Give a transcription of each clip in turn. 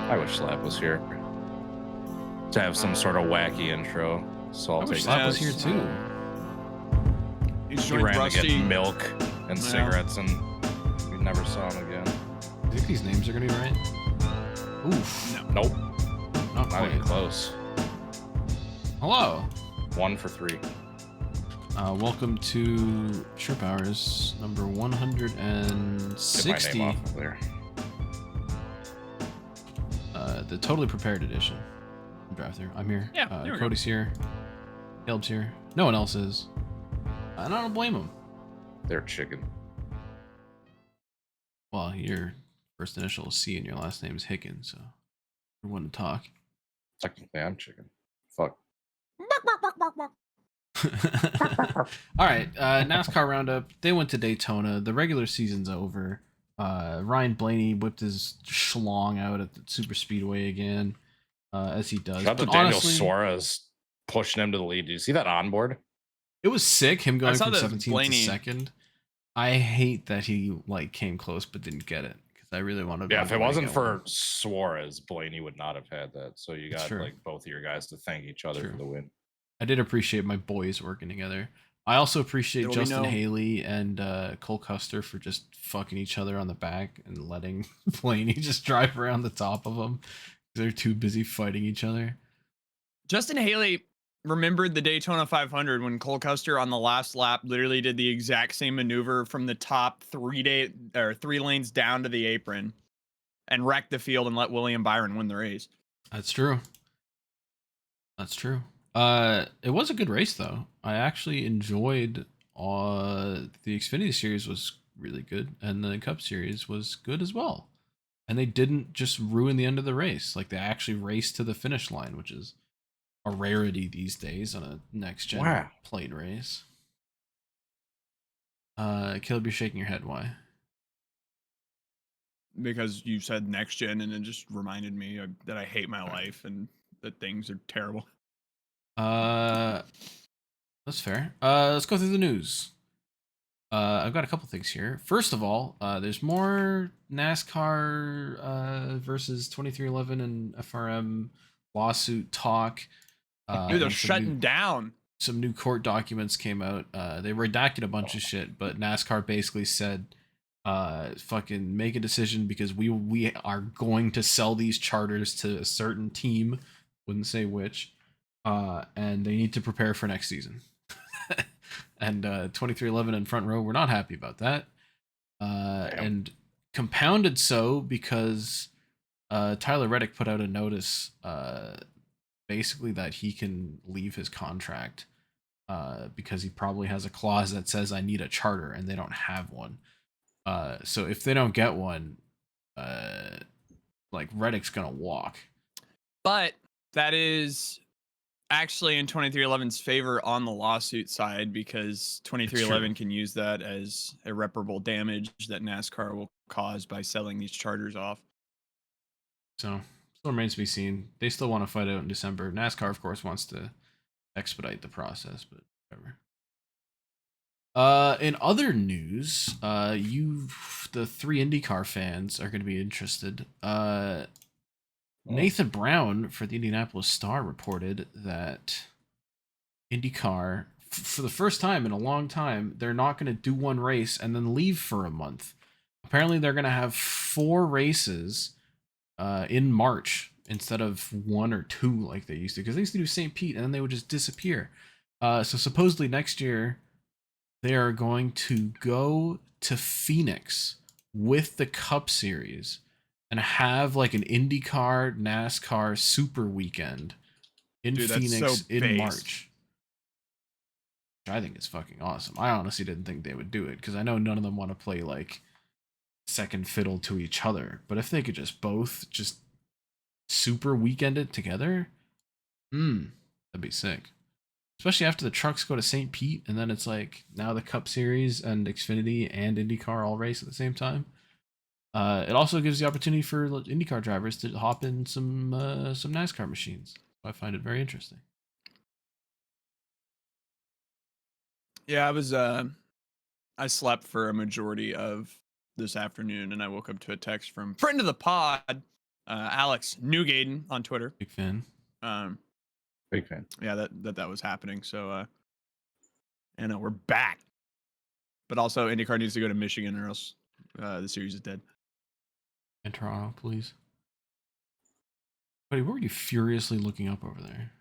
I wish Slap was here to have some sort of wacky intro. So I'll I take wish Slap was here this. too. He joined ran Rusty. to get milk and Yeah. cigarettes, and we never saw him again. You think these names are gonna be right? Oof. No. Nope, Not not even quite. close. Hello. 1 for 3. Welcome to Trip Hours number Get my 160. name off of there. The Totally Prepared edition. Draft there. I'm here. Yeah, there we go. Cody's here. Caleb's here. No one else is. And I don't blame him. They're chicken. Well, your first initial is C and your last name is Hicken, so you're one to talk. Technically, I'm chicken. Fuck. All right, NASCAR roundup. They went to Daytona. The regular season's over. Ryan Blaney whipped his schlong out at the super speedway again, as he does. Shout out to But Daniel honestly, Suarez pushing him to the lead. Did you see that onboard? it was sick. Him going saw from the 17th to Blaney- second. I hate that he came close but didn't get it because I really wanted. Yeah, if it Blaney to wasn't get for one. Suarez, Blaney would not have had that. So you got True. like both of your guys to thank each other True. for the win. I did appreciate my boys working together. I also appreciate There will be Justin no- Haley and Cole Custer for just fucking each other on the back and letting Blaney just drive around the top of them. They're too busy fighting each other. Justin Haley remembered the Daytona 500 when Cole Custer on the last lap literally did the exact same maneuver from the top 3 lanes down to the apron and wrecked the field and let William Byron win the race. That's true. That's true. It was a good race though. I actually enjoyed the Xfinity series was really good and the Cup series was good as well. And they didn't just ruin the end of the race. Like they actually raced to the finish line, which is a rarity these days on a next gen Wow. plate race. Caleb, you're shaking your head. Why? Because you said next gen and it just reminded me that I hate my life and that things are terrible. That's fair. Let's go through the news. I've got a couple things here. First of all, there's more NASCAR versus 2311 and FRM lawsuit talk. Dude, they're and shutting down. some new court documents came out. They redacted a bunch of shit, but NASCAR basically said, fucking make a decision because we are going to sell these charters to a certain team, wouldn't say which, and they need to prepare for next season. And 2311 and Front Row were not happy about that. And compounded so because Tyler Reddick put out a notice basically that he can leave his contract because he probably has a clause that says I need a charter and they don't have one. So if they don't get one, like Reddick's gonna walk. But that is actually in 2311's favor on the lawsuit side because 2311 can use that as irreparable damage that NASCAR will cause by selling these charters off. So still remains to be seen. They still want to fight out in December. NASCAR, of course, wants to expedite the process, but whatever. In other news, the 3 IndyCar fans are going to be interested. Nathan Brown for the Indianapolis Star reported that IndyCar, for the first time in a long time, they're not going to do one race and then leave for a month. Apparently, they're going to have 4 races in March instead of 1 or 2 like they used to, because they used to do St. Pete and then they would just disappear. So supposedly next year, they are going to go to Phoenix with the Cup Series and have like an IndyCar NASCAR super weekend in Dude, that's Phoenix so in based. March. Which I think is fucking awesome. I honestly didn't think they would do it because I know none of them want to play like second fiddle to each other. But if they could just both just super weekend it together, that'd be sick. Especially after the trucks go to St. Pete and then it's like now the Cup Series and Xfinity and IndyCar all race at the same time. It also gives the opportunity for IndyCar drivers to hop in some NASCAR machines. I find it very interesting. Yeah, I slept for a majority of this afternoon and I woke up to a text from friend of the pod, Alex Newgaden on Twitter. Big fan. Big fan. Yeah, that was happening. So, and we're back. But also, IndyCar needs to go to Michigan, or else the series is dead. And Toronto, please. Buddy, what were you furiously looking up over there?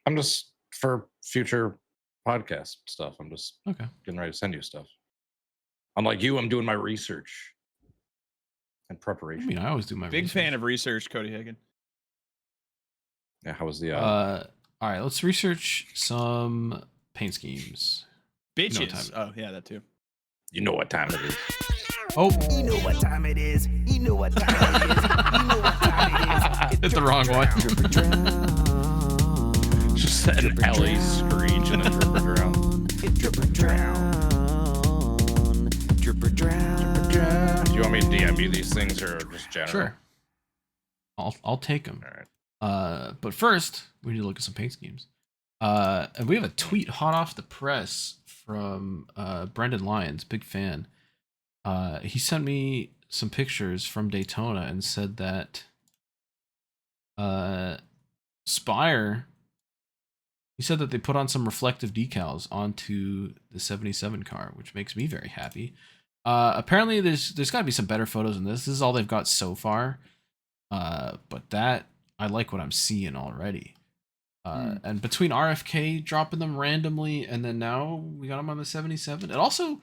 I'm just for future podcast stuff. I'm just Okay. getting ready to send you stuff. Unlike you, I'm doing my research and I preparation. mean, I always do my Big research. fan of research, Cody Hagen. Yeah, how was the? All right, let's research some paint schemes. Bitches. You know what time Oh, yeah, that too. You know what time it is. Oh, You know what time it is. You know what time it is. You know what time it is. hit the wrong one. Just an Ellie screech and a dripper drown. Dripper drown. Dripper drown. Do you want me to DM you these things or just general? Sure. I'll take them. All right. But first, we need to look at some paint schemes. And we have a tweet hot off the press from Brendan Lyons, big fan. He sent me some pictures from Daytona and said that Spire, he said that they put on some reflective decals onto the 77 car, which makes me very happy. Apparently there's got to be some better photos in this. This is all they've got so far. But that, I like what I'm seeing already. And between RFK dropping them randomly and then now we got them on the 77. And also,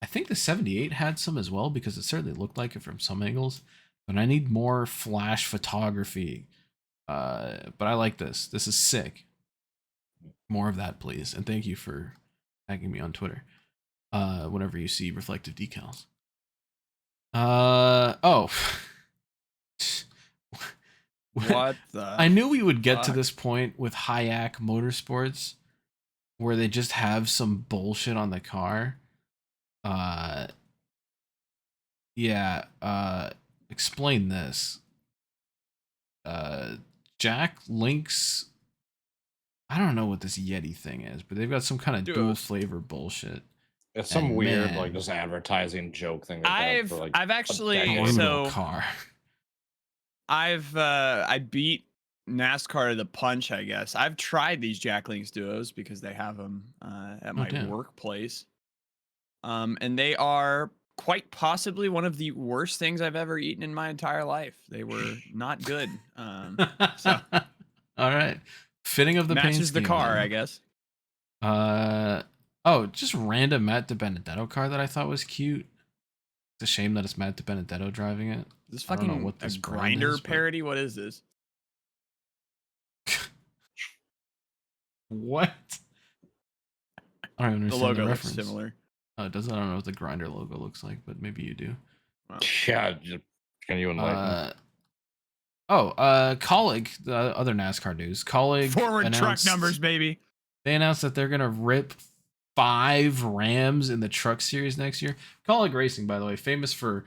I think the 78 had some as well because it certainly looked like it from some angles. But I need more flash photography. But I like this. This is sick. More of that, please. And thank you for tagging me on Twitter whenever you see reflective decals. Oh. What the? I knew we would get to this point with Hayek Motorsports where they just have some bullshit on the car. Explain this. Jack links, I don't know what this Yeti thing is, but they've got some kind of dual flavor bullshit. It's some And weird, man, like, just advertising joke thing. they've done for, like, I've actually decade. so car. I beat NASCAR to the punch, I guess. I've tried these Jack Links duos because they have them at my damn. workplace. And they are quite possibly one of the worst things I've ever eaten in my entire life. They were not good. So all right. Fitting of the paint matches the scheme, car, then. I guess. Just random Matt DiBenedetto car that I thought was cute. It's a shame that it's Matt DiBenedetto driving it. This I don't know fucking what this a brand grinder is, but- parody. What is this? What? I don't even The understand logo the looks reference. similar. Oh, it doesn't. I don't know what the grinder logo looks like, but maybe you do. Wow. Yeah, can you enlighten me? Colleague, the other NASCAR news. Colleague Forward truck announced- numbers, baby. They announced that they're gonna rip 5 Rams in the Truck Series next year. Colleague Racing, by the way, famous for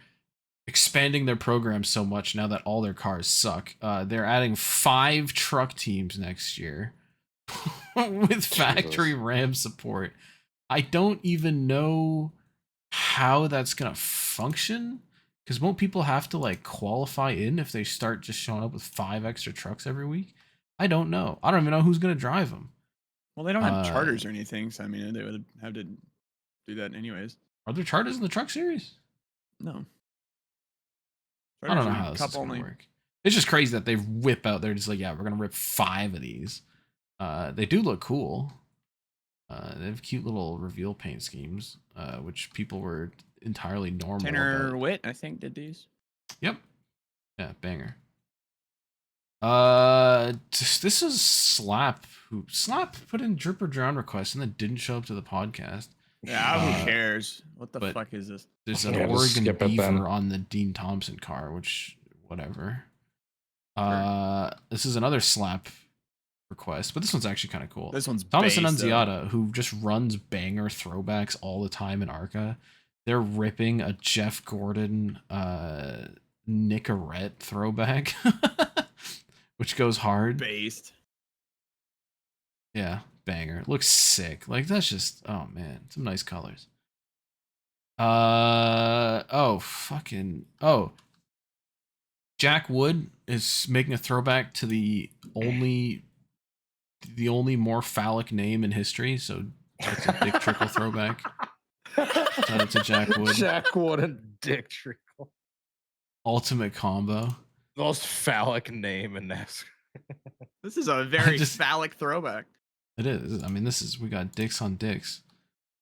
expanding their program so much now that all their cars suck. They're adding 5 truck teams next year with factory Ram support. I don't even know how that's gonna function. Because won't people have to like qualify in if they start just showing up with 5 extra trucks every week? I don't know. I don't even know who's gonna drive them. Well, they don't have charters or anything, so I mean, they would have to do that anyways. Are there charters in the Truck Series? No. I don't know how this is gonna work. It's just crazy that they whip out. They're just like, yeah, we're gonna rip 5 of these. They do look cool. They have cute little reveal paint schemes, which people were entirely normal Tanner about. Witt, I think, did these. Yep. Yeah, banger. This is s1ap who put in drip or drown requests and then didn't show up to the podcast. Yeah, who cares? What the but- fuck is this? There's an Yeah, just Oregon skip it then. Beaver on the Dean Thompson car, which whatever. This is another s1ap request, but this one's actually kind of cool. This one's Thomas based, though. Annunziata, who just runs banger throwbacks all the time in ARCA. They're ripping a Jeff Gordon Nicorette throwback, which goes hard. Based. Yeah, banger. Looks sick. Like, that's just, oh man, some nice colors. Jack Wood is making a throwback to the only more phallic name in history. So it's a Dick Trickle throwback. Shout out to Jack Wood. Jack Wood and Dick Trickle. Ultimate combo. Most phallic name in NASCAR. This is a very phallic throwback. It is. I mean, we got dicks on dicks.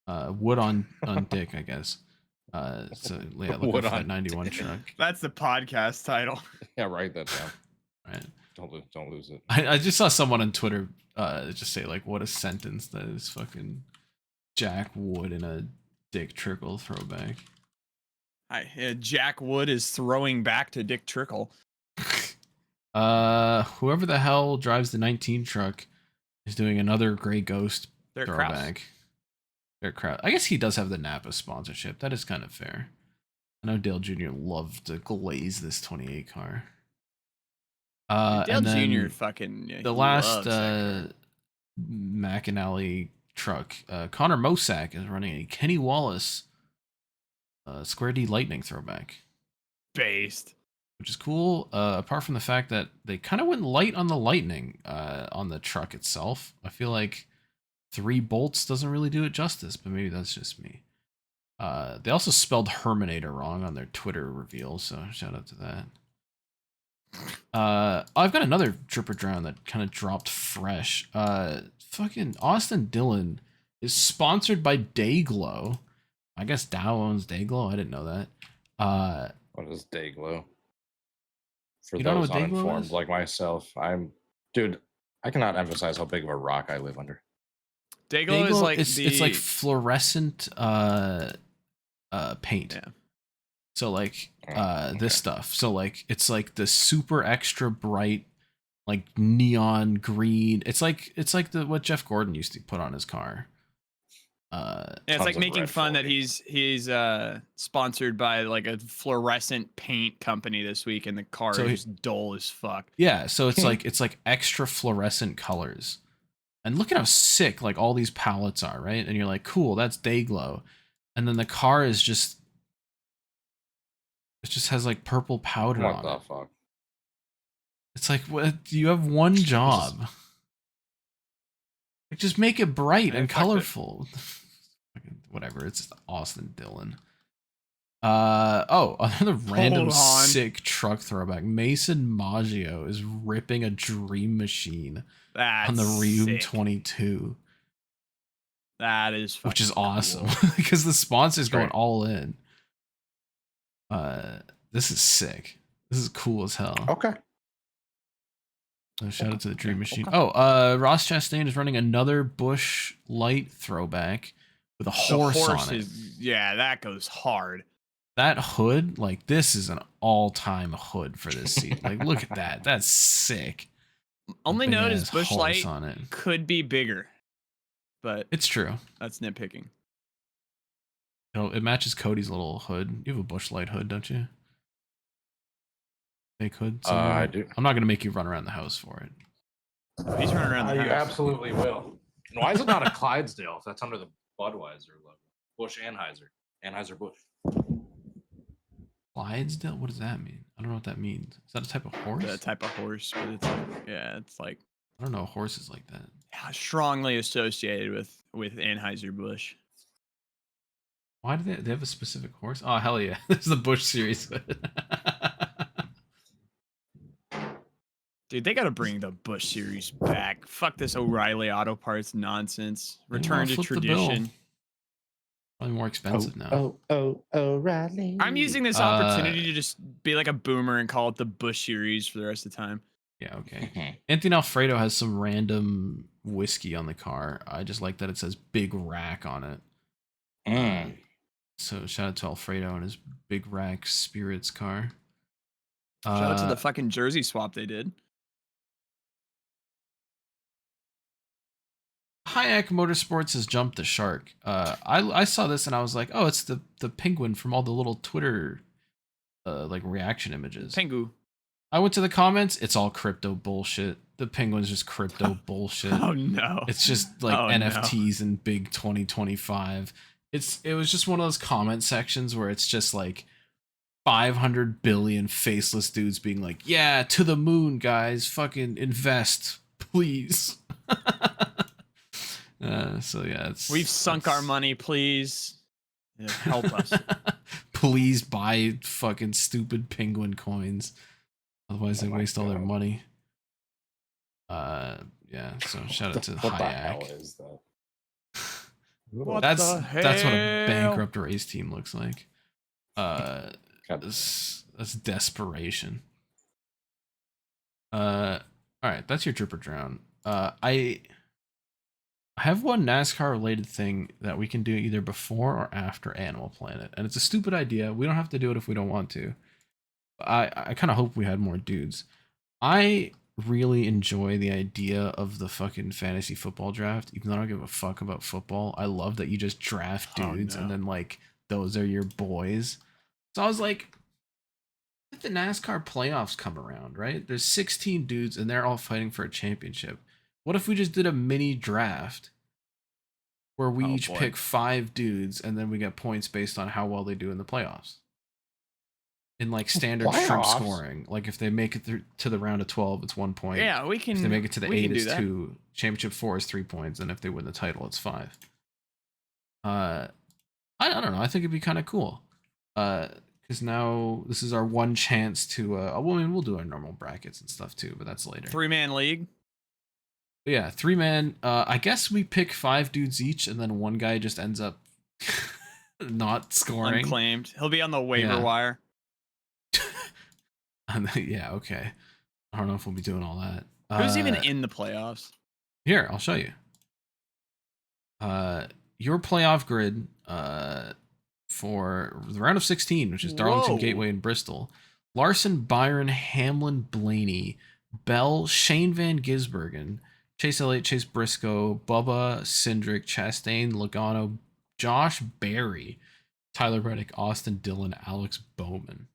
Wood on dick, I guess. So yeah, look Wood at that on 91 dick. truck. That's the podcast title. Yeah, write that down. Right. Don't lose it. I just saw someone on Twitter just say like, what a sentence that is fucking Jack Wood in a Dick Trickle throwback. Jack Wood is throwing back to Dick Trickle. Whoever the hell drives the 19 truck is doing another Grey Ghost throwback. Derek Kraus. I guess he does have the Napa sponsorship. That is kind of fair. I know Dale Jr. loved to glaze this 28 car. Dale and then Jr. fucking the last McAnally truck, Connor Mosack is running a Kenny Wallace Square D Lightning throwback. Based. Which is cool, apart from the fact that they kind of went light on the Lightning on the truck itself. I feel like 3 bolts doesn't really do it justice, but maybe that's just me. They also spelled Herminator wrong on their Twitter reveal, so shout out to that. I've got another Dripper Drown that kind of dropped fresh. Fucking Austin Dillon is sponsored by Dayglow. I guess Dow owns Dayglow. I didn't know that. What is Dayglow? For You don't know those what Dayglow uninformed is? like myself, dude, I cannot emphasize how big of a rock I live under. Dayglow is like it's like fluorescent paint. Yeah. So like Okay. this stuff. So like it's like the super extra bright like neon green. It's like what Jeff Gordon used to put on his car. Yeah, it's Tons like of making red fun for that me. he's sponsored by like a fluorescent paint company this week, and the car So is just dull as fuck. Yeah, so it's like extra fluorescent colors. And look at how sick like all these palettes are, right? And you're like, cool, that's Dayglow. And then the car is just has like purple powder What on the it. fuck? It's like, what? You have one job. Like, just make it bright and colorful. Whatever. It's just Austin Dillon. Another random sick truck throwback. Mason Maggio is ripping a Dream Machine on the Reum 22. That is fucking which is awesome cool. because the sponsor's going Great. all in. This is sick. This is cool as hell. Okay. So shout out to the Dream Machine. Okay. Ross Chastain is running another Busch Light throwback with a horse on it. Yeah, that goes hard. That hood, like this is an all-time hood for this season. Like, look at that. That's sick. Only Big note is ass Busch horse Light on it. could be bigger, but It's true. that's nitpicking. You know, it matches Cody's little hood. You have a Busch Light hood, don't you? Fake hood. somewhere? I do. I'm not gonna make you run around the house for it. He's running around the You house. absolutely will. Why is it not a Clydesdale if that's under the Budweiser logo? Busch Anheuser. Anheuser-Busch. Clydesdale? What does that mean? I don't know what that means. Is that a type of horse? The type of horse, but it's like, yeah, it's like I don't know horses like that. strongly associated with Anheuser-Busch. Why do they have a specific horse? Oh hell yeah! This is the Busch series. Dude, they gotta bring the Busch series back. Fuck this O'Reilly Auto Parts nonsense. Return to flip the bill. tradition. Probably more expensive now. O'Reilly. I'm using this opportunity to just be like a boomer and call it the Busch series for the rest of the time. Yeah, okay. Anthony Alfredo has some random whiskey on the car. I just like that it says Big Rack on it. So shout out to Alfredo and his Big Rack Spirits car. Shout out to the fucking jersey swap they did. Hayek Motorsports has jumped the shark. I saw this and I was like, oh, it's the penguin from all the little Twitter like reaction images. Pengu. I went to the comments. It's all crypto bullshit. The penguin's just crypto bullshit. Oh no. It's just like NFTs and big 2025. It was just one of those comment sections where it's just like 500 billion faceless dudes being like, yeah, to the moon, guys, fucking invest, please. So yeah, We've sunk our money, please. Yeah, help us. Please buy fucking stupid penguin coins. Otherwise, they waste all their money. Yeah. So shout out to What the hell Hayek. is that? What That's the what a hell? bankrupt race team looks like. That's desperation. All right, that's your drip or drown. I have one NASCAR related thing that we can do either before or after Animal Planet, and it's a stupid idea. We don't have to do it if we don't want to. I kind of hope we had more dudes. I really enjoy the idea of the fucking fantasy football draft, even though I don't give a fuck about football. I love that you just draft dudes and then like those are your boys. So I was like, if the NASCAR playoffs come around, right? There's 16 dudes and they're all fighting for a championship. What if we just did a mini draft where we each pick 5 dudes and then we get points based on how well they do in the playoffs? In like standard shrimp scoring. Like if they make it through to the round of 12, it's 1 point. Yeah, we can. If they make it to the 8, it's that. 2. Championship 4 is 3 points, and if they win the title, it's 5. I don't know. I think it'd be kind of cool. Because now this is our one chance to. I mean, we'll do our normal brackets and stuff too, but that's later. 3-man league. But yeah, 3-man. I guess we pick 5 dudes each, and then one guy just ends up not scoring. Unclaimed. He'll be on the waiver wire. Yeah, okay. I don't know if we'll be doing all that. Who's even in the playoffs? Here, I'll show you. Your playoff grid for the round of 16, which is Darlington, Gateway, and Bristol. Larson, Byron, Hamlin, Blaney, Bell, Shane Van Gisbergen, Chase Elliott, Chase Briscoe, Bubba, Cindric, Chastain, Logano, Josh Berry, Tyler Reddick, Austin Dillon, Alex Bowman.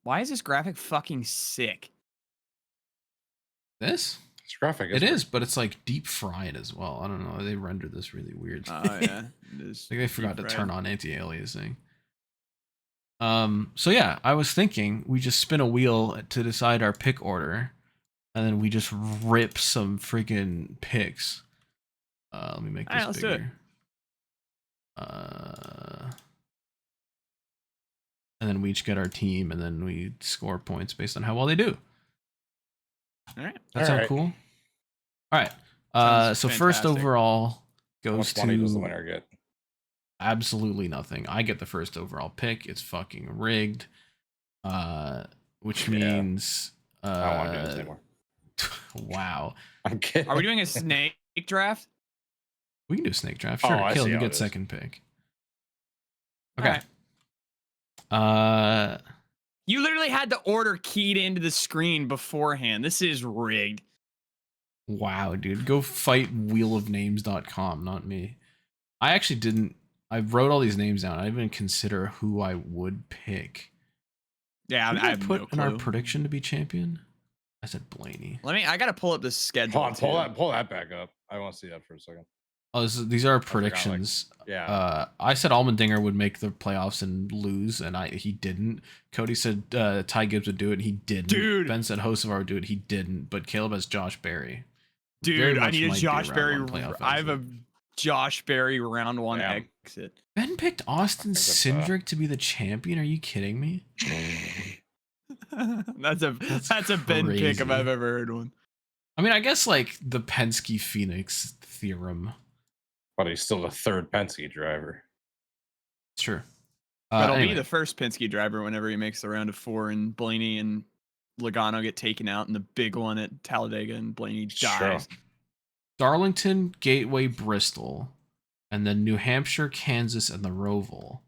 Why is this graphic fucking sick? This graphic it is, but it's like deep fried as well. I don't know. They rendered this really weird. Oh yeah, it is. Like they forgot to turn on anti-aliasing. So yeah, I was thinking we just spin a wheel to decide our pick order, and then we just rip some freaking picks. Let me make this let's bigger. do it. And then we each get our team, and then we score points based on how well they do. All right. That sound cool? All right. So first overall goes to. How much money does the winner get? Absolutely nothing. I get the first overall pick. It's fucking rigged. Which means. I don't want to do this anymore. Wow. I'm kidding. Are we doing a snake draft? We can do a snake draft. Sure. I Caleb, see you how get it is. second pick. Okay. You literally had the order keyed into the screen beforehand. This is rigged. Wow, dude. Go fight wheelofnames.com, not me. I actually didn't. I wrote all these names down. I didn't even consider who I would pick. Yeah, Who did I have put no in our clue. prediction to be champion? I said Blaney. I gotta pull up the schedule. Hold on, pull that back up. I want to see that for a second. Oh, these are our forgot, like, predictions. yeah. I said Allmendinger would make the playoffs and lose, and he didn't. Cody said Ty Gibbs would do it, and he didn't. Dude. Ben said Hocevar would do it, he didn't. But Caleb has Josh Berry. Very Dude, I much need a might be Josh round Berry. one playoff I have a exit. Josh Berry round 1 Yeah. exit. Ben picked Austin that's, Cindric to be the champion. Are you kidding me? That's a Ben pick if crazy. I've ever heard one. I mean, I guess like the Penske Phoenix theorem. But he's still the third Penske driver. Sure. But he'll Anyway. be the first Penske driver whenever he makes the round of 4 and Blaney and Logano get taken out in the big one at Talladega and Blaney dies. Darlington, Gateway, Bristol, and then New Hampshire, Kansas, and the Roval,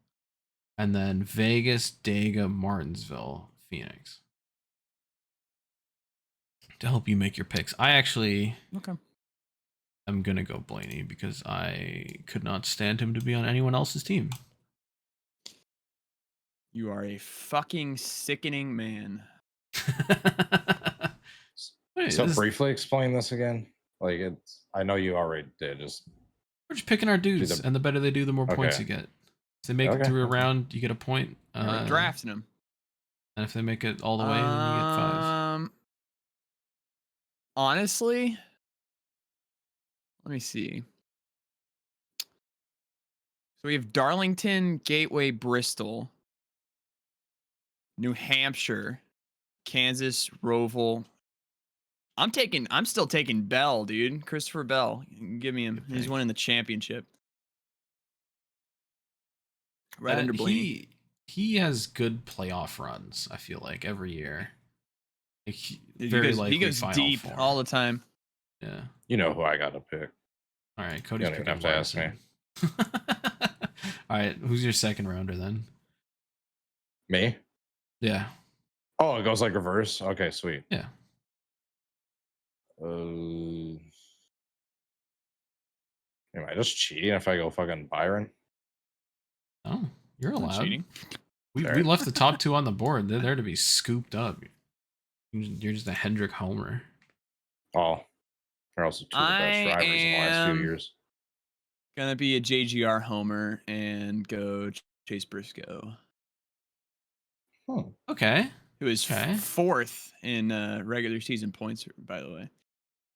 and then Vegas, Dega, Martinsville, Phoenix. To help you make your picks, I actually am gonna go Blaney because I could not stand him to be on anyone else's team. You are a fucking sickening man. Wait, So briefly explain this again. Like I know you already did. we're just picking our dudes, and the better they do, the more points Okay. you get. If they make it through a round, you get a point. We're drafting him. And if they make it all the way, then you get 5. Honestly, let me see. So we have Darlington, Gateway, Bristol, New Hampshire, Kansas, Roval. I'm still taking Bell, dude. Christopher Bell. Give me him. Good He's pick. winning the championship. Right under Blaney. He has good playoff runs, I feel like, every year. Like, Dude, very he likely goes Final deep Four. all the time. Yeah. You know who I got to pick. All right, You Cody's don't even picking have to ask me. Larson. All right, who's your second rounder then? Me? Yeah. Oh, it goes like reverse? Okay, sweet. Yeah. Am I just cheating if I go fucking Byron? Oh, you're Not allowed. cheating. We Fair. left the top 2 on the board. They're there to be scooped up. You're just a Hendrick homer. Oh. They're also 2 of the best I drivers in the last few am- years. Gonna be a JGR homer and go Chase Briscoe, Okay. who is Okay. 4th in regular season points, by the way.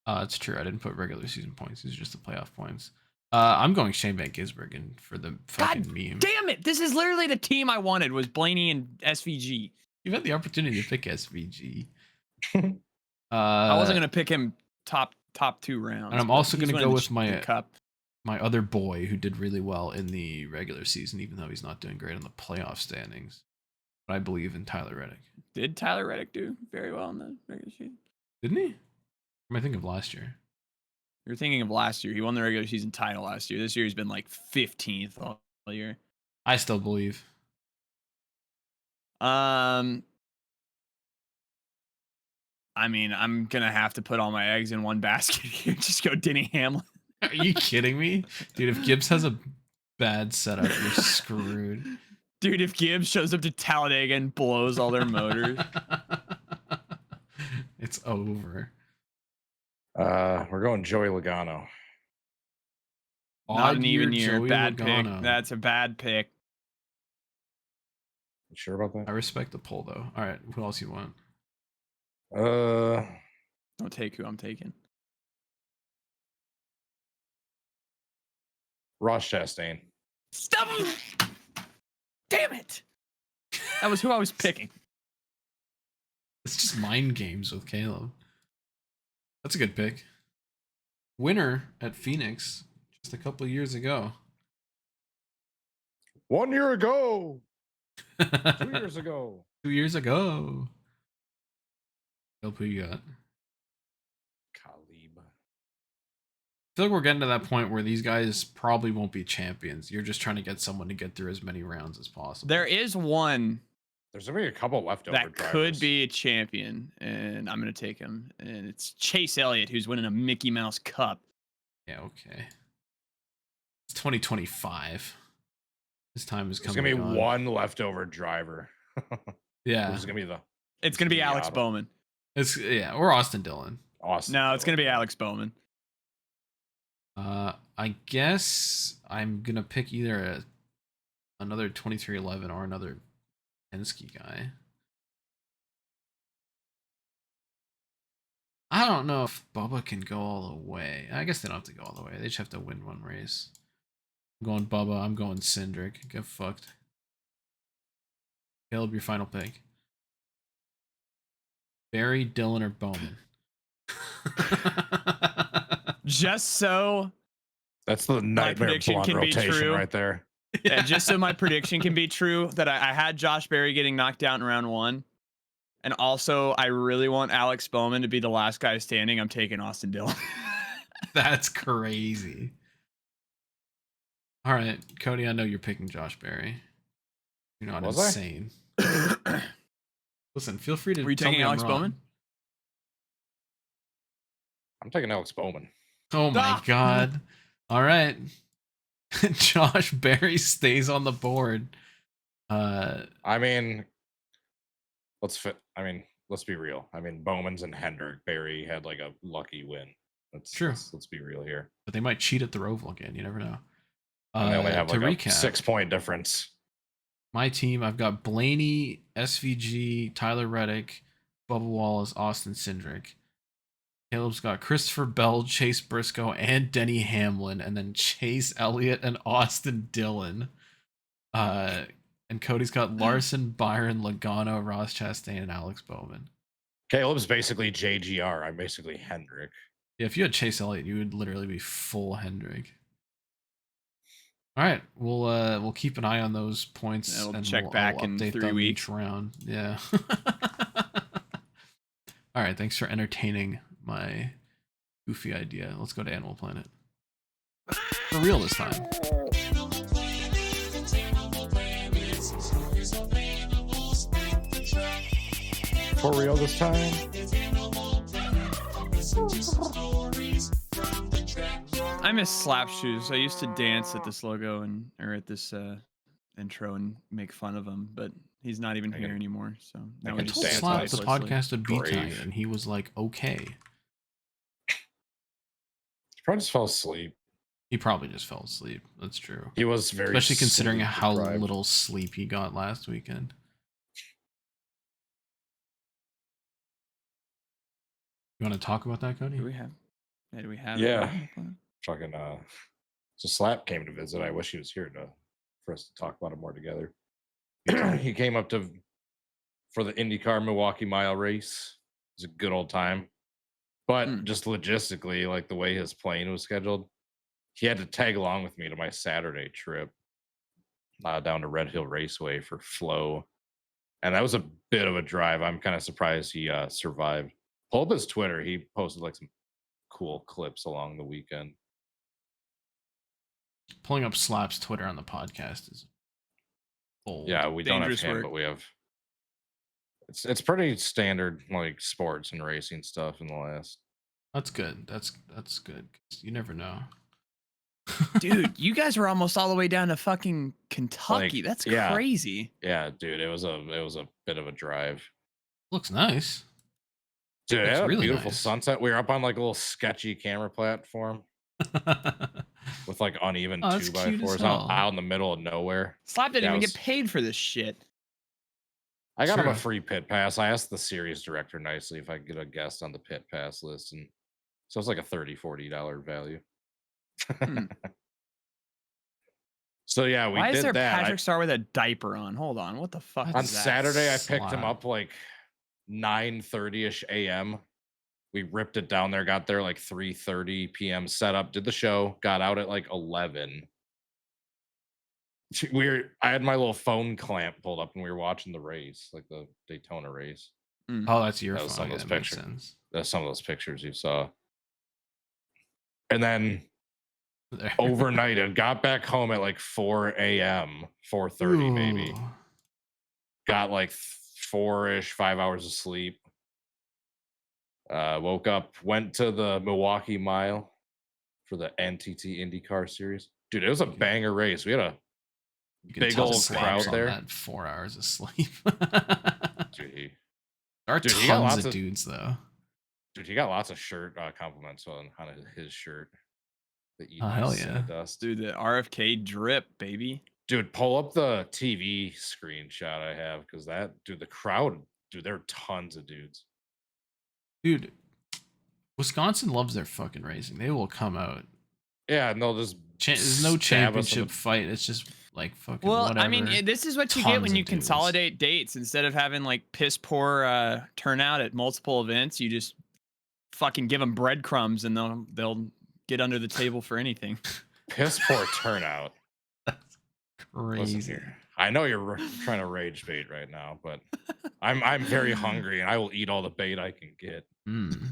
It's true. I didn't put regular season points. These are just the playoff points. I'm going Shane Van Gisbergen for the fucking meme. Damn it! This is literally the team I wanted. Was Blaney and SVG. You've had the opportunity to pick SVG. I wasn't gonna pick him top 2 rounds. And I'm but also he's gonna winning go the with my cup. my other boy who did really well in the regular season, even though he's not doing great on the playoff standings. But I believe in Tyler Reddick. Did Tyler Reddick do very well in the regular season? Didn't he? Or am I thinking of last year? You're thinking of last year. He won the regular season title last year. This year he's been like 15th all year. I still believe. I mean, I'm gonna have to put all my eggs in one basket here. Just go Denny Hamlin. Are you kidding me? Dude, if Gibbs has a bad setup, you're screwed. Dude, if Gibbs shows up to Talladega and blows all their motors. It's over. We're going Joey Logano. Not an Odd even year. Joey Bad Logano. pick. That's a bad pick. You sure about I that? respect the pull though. All right, who else you want? Don't take who I'm taking. Ross Chastain. Stop! Damn it! That was who I was picking. It's just mind games with Caleb. That's a good pick. Winner at Phoenix just a couple of years ago. 1 year ago. 2 years ago. 2 years ago. Caleb, who you got? Khalib. I feel like we're getting to that point where these guys probably won't be champions. You're just trying to get someone to get through as many rounds as possible. There is one There's gonna be a couple leftover that drivers. could be a champion, and I'm going to take him. And it's Chase Elliott, who's winning a Mickey Mouse Cup. Yeah, okay. It's 2025. This time is There's coming. gonna be one leftover driver. Yeah. Who's gonna be the It's going to be gonna be Alex Auto. Bowman. It's or Austin Dillon. Austin? No, it's going to be Dillon. Alex Bowman. I guess I'm gonna pick either another 2311 or another Penske guy. I don't know if Bubba can go all the way. I guess they don't have to go all the way. They just have to win one race. I'm going Bubba. I'm going Cindric. Get fucked. Caleb, your final pick. Barry, Dillon, or Bowman? Just so, That's the nightmare prediction blunt can be rotation true. right there. yeah, just so my prediction can be true, that I had Josh Berry getting knocked out in round 1. And also, I really want Alex Bowman to be the last guy standing. I'm taking Austin Dillon. That's crazy. All right, Cody, I know you're picking Josh Berry. You're not Was I? insane. Listen, feel free to Were you tell taking me I'm Alex wrong. Bowman? I'm taking Alex Bowman. Oh my Ah! god. All right. Josh Berry stays on the board. I mean, let's be real. I mean, Bowman's and Hendrick. Barry had like a lucky win. True. Let's be real here. But they might cheat at the Roval again. You never know. And they only have to like a recap, 6-point difference. My team, I've got Blaney, SVG, Tyler Reddick, Bubba Wallace, Austin Cindric. Caleb's got Christopher Bell, Chase Briscoe, and Denny Hamlin, and then Chase Elliott and Austin Dillon. And Cody's got Larson, Byron, Logano, Ross Chastain, and Alex Bowman. Caleb's basically JGR. I'm basically Hendrick. Yeah, if you had Chase Elliott, you would literally be full Hendrick. All right, we'll keep an eye on those points Yeah, we'll and check back I'll in update 3 them weeks. each round. Yeah. All right, thanks for entertaining my goofy idea. Let's go to Animal Planet. For real this time. For real this time? I miss slap shoes. I used to dance at this logo or at this intro and make fun of him, but he's not even here anymore. So now I we can just told dance Slap like the lifelessly. podcast would be grave. tonight, and he was like, okay. He probably just fell asleep. He probably just fell asleep. That's true. He was very Especially considering sleep how deprived. little sleep he got last weekend. You want to talk about that, Cody? Do we have? Yeah, do we have? Yeah. Animal Planet? Fucking so Slap came to visit. I wish he was here for us to talk about it more together. He came up for the IndyCar Milwaukee Mile race. It was a good old time. But just logistically, like the way his plane was scheduled, he had to tag along with me to my Saturday trip down to Red Hill Raceway for Flow. And that was a bit of a drive. I'm kind of surprised he survived. Pull up his Twitter. He posted like some cool clips along the weekend. Pulling up Slap's Twitter on the podcast is bold. Yeah, we don't have Dangerous him, work. but we have. It's pretty standard like sports and racing stuff in the last. That's good. That's good. 'Cause you never know. Dude, you guys were almost all the way down to fucking Kentucky. Like, That's yeah. crazy. Yeah, dude, it was a bit of a drive. Looks nice. Dude, it Looks had a really beautiful nice. sunset. We were up on like a little sketchy camera platform with like uneven Oh, that's 2x4s cute as out hell. in the middle of nowhere. Slap didn't Yeah, even it was- get paid for this shit. I got him a True. free pit pass. I asked the series director nicely if I could get a guest on the pit pass list, and so it's like a $30-$40 value. Hmm. So yeah, we Why did is there that. Patrick Star with a diaper on? Hold on. What the fuck What? On is that? Saturday, I picked him Slap. up like 9:30ish a.m. We ripped it down there, got there like 3:30 p.m. set up, did the show, got out at like 11. I had my little phone clamp pulled up and we were watching the race, like the Daytona race. Oh, that's your That was phone. some of those That makes pictures. sense. That's some of those pictures you saw. And then There. overnight, I got back home at like 4 a.m., 4:30 maybe. Ooh. Got like 4-ish, 5 hours of sleep. Woke up, went to the Milwaukee Mile for the NTT IndyCar series. Dude, it was a banger race. We had a You can big tell old Slap's crowd on there. that 4 hours of sleep. Dude, There are Dude, he got tons lots of of- dudes though. he got lots of shirt compliments on his shirt. The Oh, hell yeah. Dust. Dude, the RFK drip, baby. Dude, pull up the TV screenshot I have because the crowd, dude, there are tons of dudes. Dude, Wisconsin loves their fucking racing. They will come out. Yeah, and they'll just There's no stab us in championship fight. It's just like fucking Well, whatever. I mean, this is what you get Tons when of you dudes. consolidate dates. Instead of having like piss poor turnout at multiple events, you just fucking give them breadcrumbs and they'll get under the table for anything. piss poor turnout. Listen Crazy. here. I know you're trying to rage bait right now, but I'm very hungry and I will eat all the bait I can get. Mm.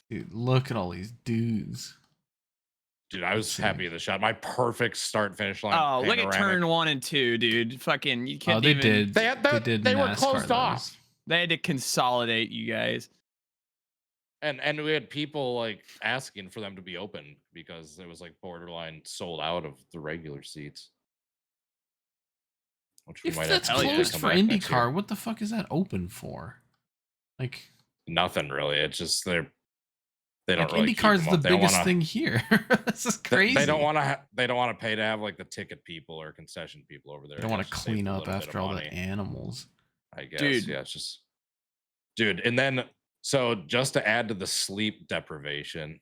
Dude, look at all these dudes. Dude, I was Let's see. happy with the shot. My perfect start finish line. Oh, look at panoramic. turn 1 and 2, dude. Fucking, you Oh, can't they even. did. They had that- did they were NASCAR closed those. off. They had to consolidate you guys. And we had people like asking for them to be open because it was like borderline sold out of the regular seats. Which we If might that's have to closed come for back next year. IndyCar, what the fuck is that open for? Like, Nothing really. It's just they they don't Like really keep IndyCar's them the up. They don't biggest wanna- thing here. This is crazy. They don't want to. They don't want to pay to have like the ticket people or concession people over there. They don't I want to guess, to save clean a up little bit after of all the money, animals. I guess. Dude. Yeah, it's just, dude. And then, so just to add to the sleep deprivation,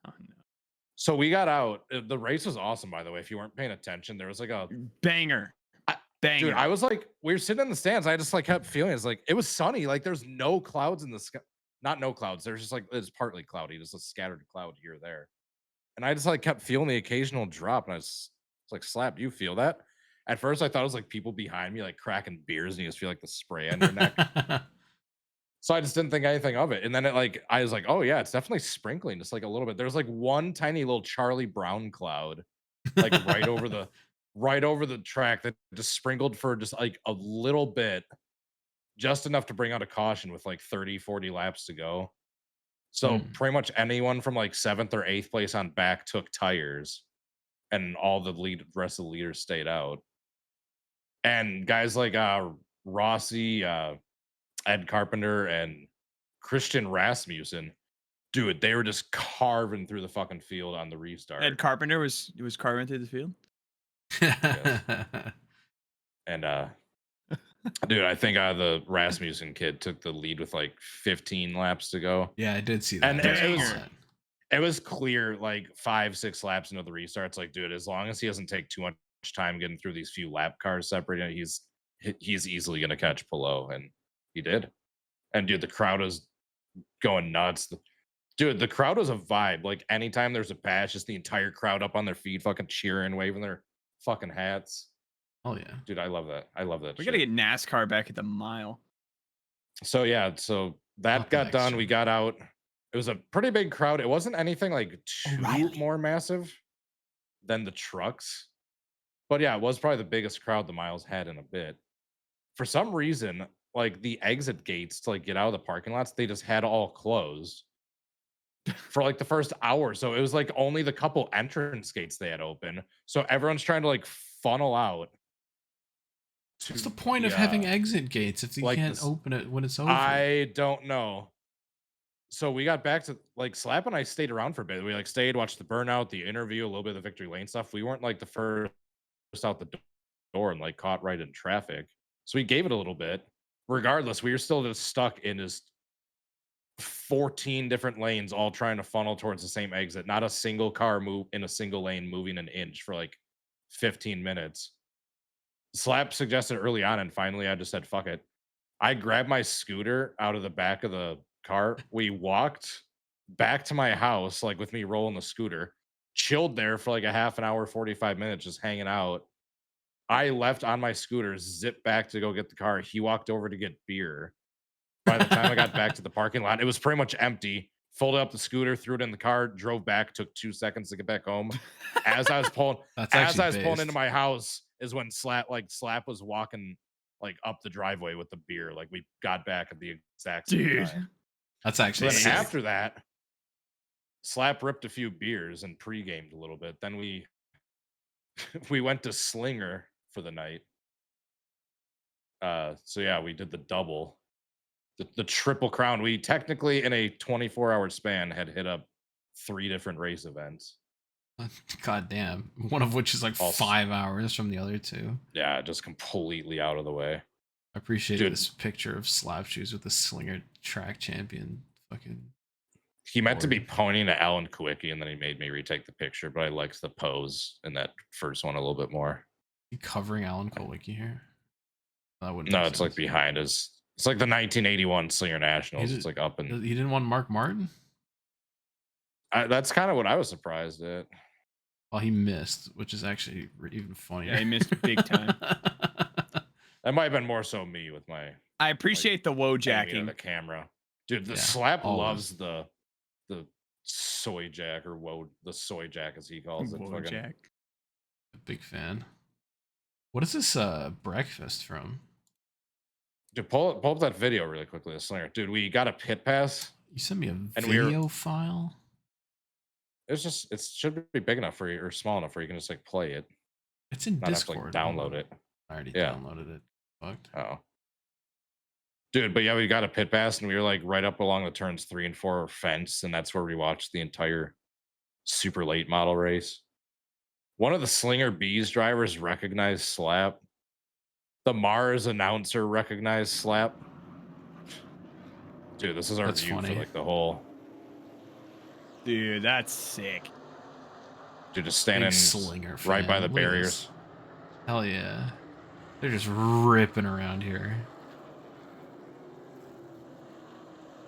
Oh, no. so we got out. The race was awesome, by the way. If you weren't paying attention, there was like a Banger. I- Banger. dude. I was like, we were sitting in the stands. I just like kept feeling it's like it was sunny. Like there's no clouds in the sky. Not no clouds. There's just like it's partly cloudy, just a scattered cloud here or there. And I just like kept feeling the occasional drop. And I was like, Slap, do you feel that? At first, I thought it was like people behind me like cracking beers, and you just feel like the spray on your neck. So I just didn't think anything of it. And then I was like, oh yeah, it's definitely sprinkling just like a little bit. There's like one tiny little Charlie Brown cloud, like right over the track that just sprinkled for just like a little bit, just enough to bring out a caution with like 30, 40 laps to go. So pretty much anyone from like 7th or 8th place on back took tires, and all the rest of the leaders stayed out. And guys like Rossi, Ed Carpenter, and Christian Rasmussen, dude, they were just carving through the fucking field on the restart. Ed Carpenter was carving through the field. And dude, I think the Rasmussen kid took the lead with like 15 laps to go. Yeah, I did see that. And That's it was- awesome. It was clear like 5-6 laps into the restart. It's like, dude, as long as he doesn't take too much time getting through these few lap cars separated, he's easily gonna catch Pillow, and he did. And dude, the crowd was going nuts. Dude, the crowd was a vibe. Like anytime there's a patch, just the entire crowd up on their feet, fucking cheering, waving their fucking hats. Oh yeah. Dude, I love that. I love that. We shit. gotta get NASCAR back at the mile. So yeah, so that Not got the done. extra. We got out. It was a pretty big crowd. It wasn't anything like too O'Reilly. more massive than the trucks. But yeah, it was probably the biggest crowd the miles had in a bit. For some reason, like the exit gates to like get out of the parking lots, they just had all closed for like the first hour. So it was like only the couple entrance gates they had open. So everyone's trying to like funnel out. What's to the point of the, having exit gates if you like can't this- open it when it's over? I don't know. So we got back to like Slap and I stayed around for a bit. We like stayed, watched the burnout, the interview, a little bit of the victory lane stuff. We weren't like the first out the door and like caught right in traffic. So we gave it a little bit. Regardless, we were still just stuck in just 14 different lanes, all trying to funnel towards the same exit. Not a single car move in a single lane moving an inch for like 15 minutes. Slap suggested early on, and finally I just said, fuck it. I grabbed my scooter out of the back of the car. We walked back to my house, like with me rolling the scooter, chilled there for like a half an hour, 45 minutes, just hanging out. I left on my scooter, zipped back to go get the car. He walked over to get beer. By the time I got back to the parking lot, it was pretty much empty. Folded up the scooter, threw it in the car, drove back, took 2 seconds to get back home. As I was pulling, That's as actually I was pulling based. into my house, is when Slap was walking like up the driveway with the beer. Like we got back at the exact same Dude. time. That's So actually then sick. after that, Slap ripped a few beers and pre-gamed a little bit. Then we went to Slinger for the night. So yeah, we did the double, the triple crown. We technically in a 24-hour span had hit up 3 different race events. God damn. One of which is like All 5 hours from the other two. Yeah, just completely out of the way. I appreciate Dude. this picture of Slap Shoes with the Slinger track champion. Fucking He meant to be Lord. pointing to Alan Kowicki, and then he made me retake the picture, but I liked the pose in that first one a little bit more. you covering Alan Kowicki here. That wouldn't. No, make it's like sense. behind us. It's like the 1981 Slinger Nationals. Is It's it- like up and He didn't want Mark Martin. that's kind of what I was surprised at. Well, he missed, which is actually even funnier. Yeah, he missed big time. That might have been more so me with my I appreciate the woe aiming jacking. at the camera. Dude, the Yeah, Slap always. loves the soy jack or the soy jack as he calls it. Woe Fucking- jack. Big fan. What is this breakfast from? Dude, pull up that video really quickly. The Slinger, dude, we got a pit pass. You sent me a And we were- video file. It should be big enough for you or small enough where you can just like play it, It's in not have to Discord. like Hold download on. it. I already Yeah. downloaded it. Fucked. Oh, Dude, but yeah, we got a pit pass and we were like right up along the turns 3 and 4 fence, and that's where we watched the entire super late model race. One of the Slinger B's drivers recognized Slap. The Mars announcer recognized Slap. Dude, this is our That's view funny. for like the whole. Dude, that's sick. Dude, just standing Big Slinger right by fan. the Look at barriers. this. Hell yeah. They're just ripping around here.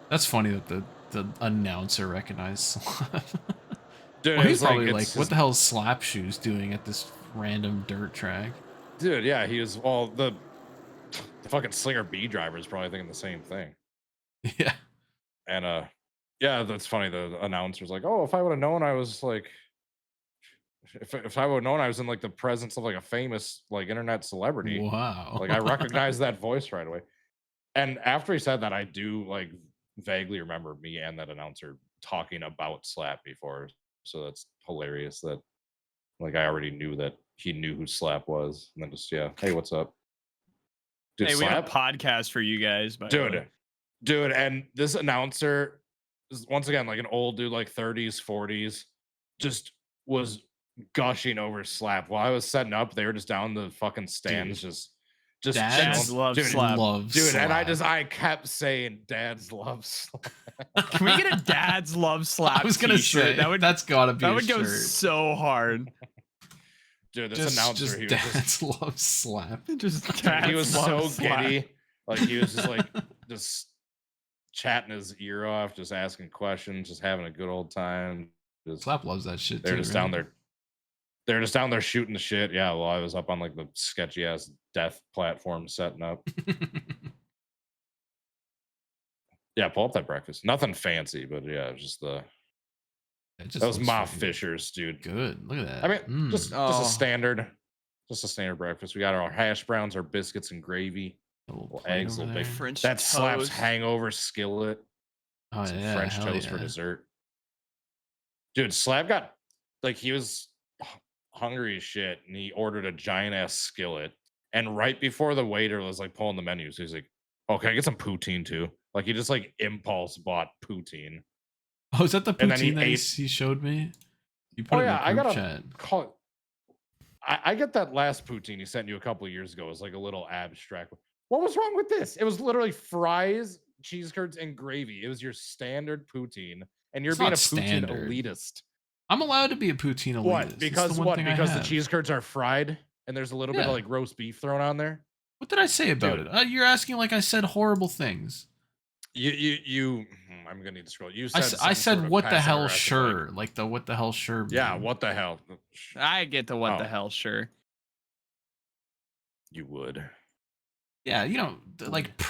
That's funny that the announcer recognized Slap. Dude, Well, it he's was like, probably it's like, what just- the hell is Slap Shoes doing at this random dirt track? Dude, yeah, he was. Well, the fucking Slinger B driver is probably thinking the same thing. Yeah. And yeah, that's funny. The announcer's like, "Oh, if I would have known I was like, if I would have known I was in like the presence of like a famous like internet celebrity, Wow. like I recognize that voice right away." And after he said that, I do like vaguely remember me and that announcer talking about Slap before. So that's hilarious that like I already knew that he knew who Slap was. And then just, yeah, hey, what's up? Dude, Hey, we have Slap? a podcast for you guys, by the way. Dude, and this announcer is once again like an old dude, like 30s, 40s, just was gushing over Slap. While I was setting up, they were just down the fucking stands, just Dads chilling. love Dude, Slap. Dude, and Slap. I kept saying dads love Slap. Can we get a dad's love slap I was gonna t-shirt? say that's gotta be that a would go shirt. so hard. Dude, this announcer, just he was dads love Slap. Just just, dads he was love so slap. giddy. Like he was just like just chatting his ear off, just asking questions, just having a good old time. Just, Slap loves that shit they're too. just right? down there. They're just down there shooting the shit. Yeah, well, I was up on like the sketchy ass death platform setting up. Yeah, pull up that breakfast. Nothing fancy, but yeah, it was just the It just those looks Ma fucking Fishers, dude. Good. Look at that. I mean, Mm. just Oh. a standard breakfast. We got our hash browns, our biscuits and gravy, A little little plate eggs, over little there. bacon. French That Slap's toast. hangover skillet, Oh some yeah, French hell toast for yeah. dessert. Dude, Slap got like he was hungry as shit, and he ordered a giant ass skillet. And right before the waiter was like pulling the menus, he's like, "Oh, can I get some poutine too?" Like he just like impulse bought poutine. Oh, is that the And then he poutine that he, ate- he showed me? You put Oh it yeah, I in the group gotta chat. call it. I get that last poutine he sent you a couple of years ago. It was like a little abstract. What was wrong with this? It was literally fries, cheese curds, and gravy. It was your standard poutine, and you're It's being a not poutine standard. elitist. I'm allowed to be a poutine elitist. What? It's Because the one what? thing I Because the have. cheese curds are fried, and there's a little bit Yeah. of like roast beef thrown on there. What did I say about Dude. it? You're asking like I said horrible things. You. I'm gonna need to scroll. You said. I some said sort of what the hell passive-aggressive, sure, like the what the hell sure. Yeah. meme. What the hell? I get the what the Oh. hell, sure. You would. Yeah, you know, like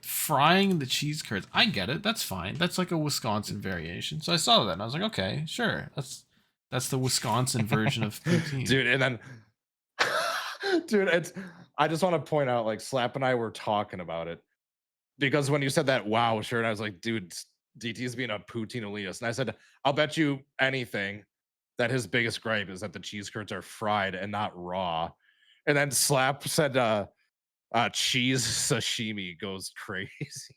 frying the cheese curds. I get it. That's fine. That's like a Wisconsin variation. So I saw that and I was like, okay, sure. That's the Wisconsin version of poutine. Dude, and then dude, I just want to point out, like, Slap and I were talking about it because when you said that wow shirt, I was like, dude, DT's being a poutine elitist. And I said, I'll bet you anything that his biggest gripe is that the cheese curds are fried and not raw. And then Slap said cheese sashimi goes crazy.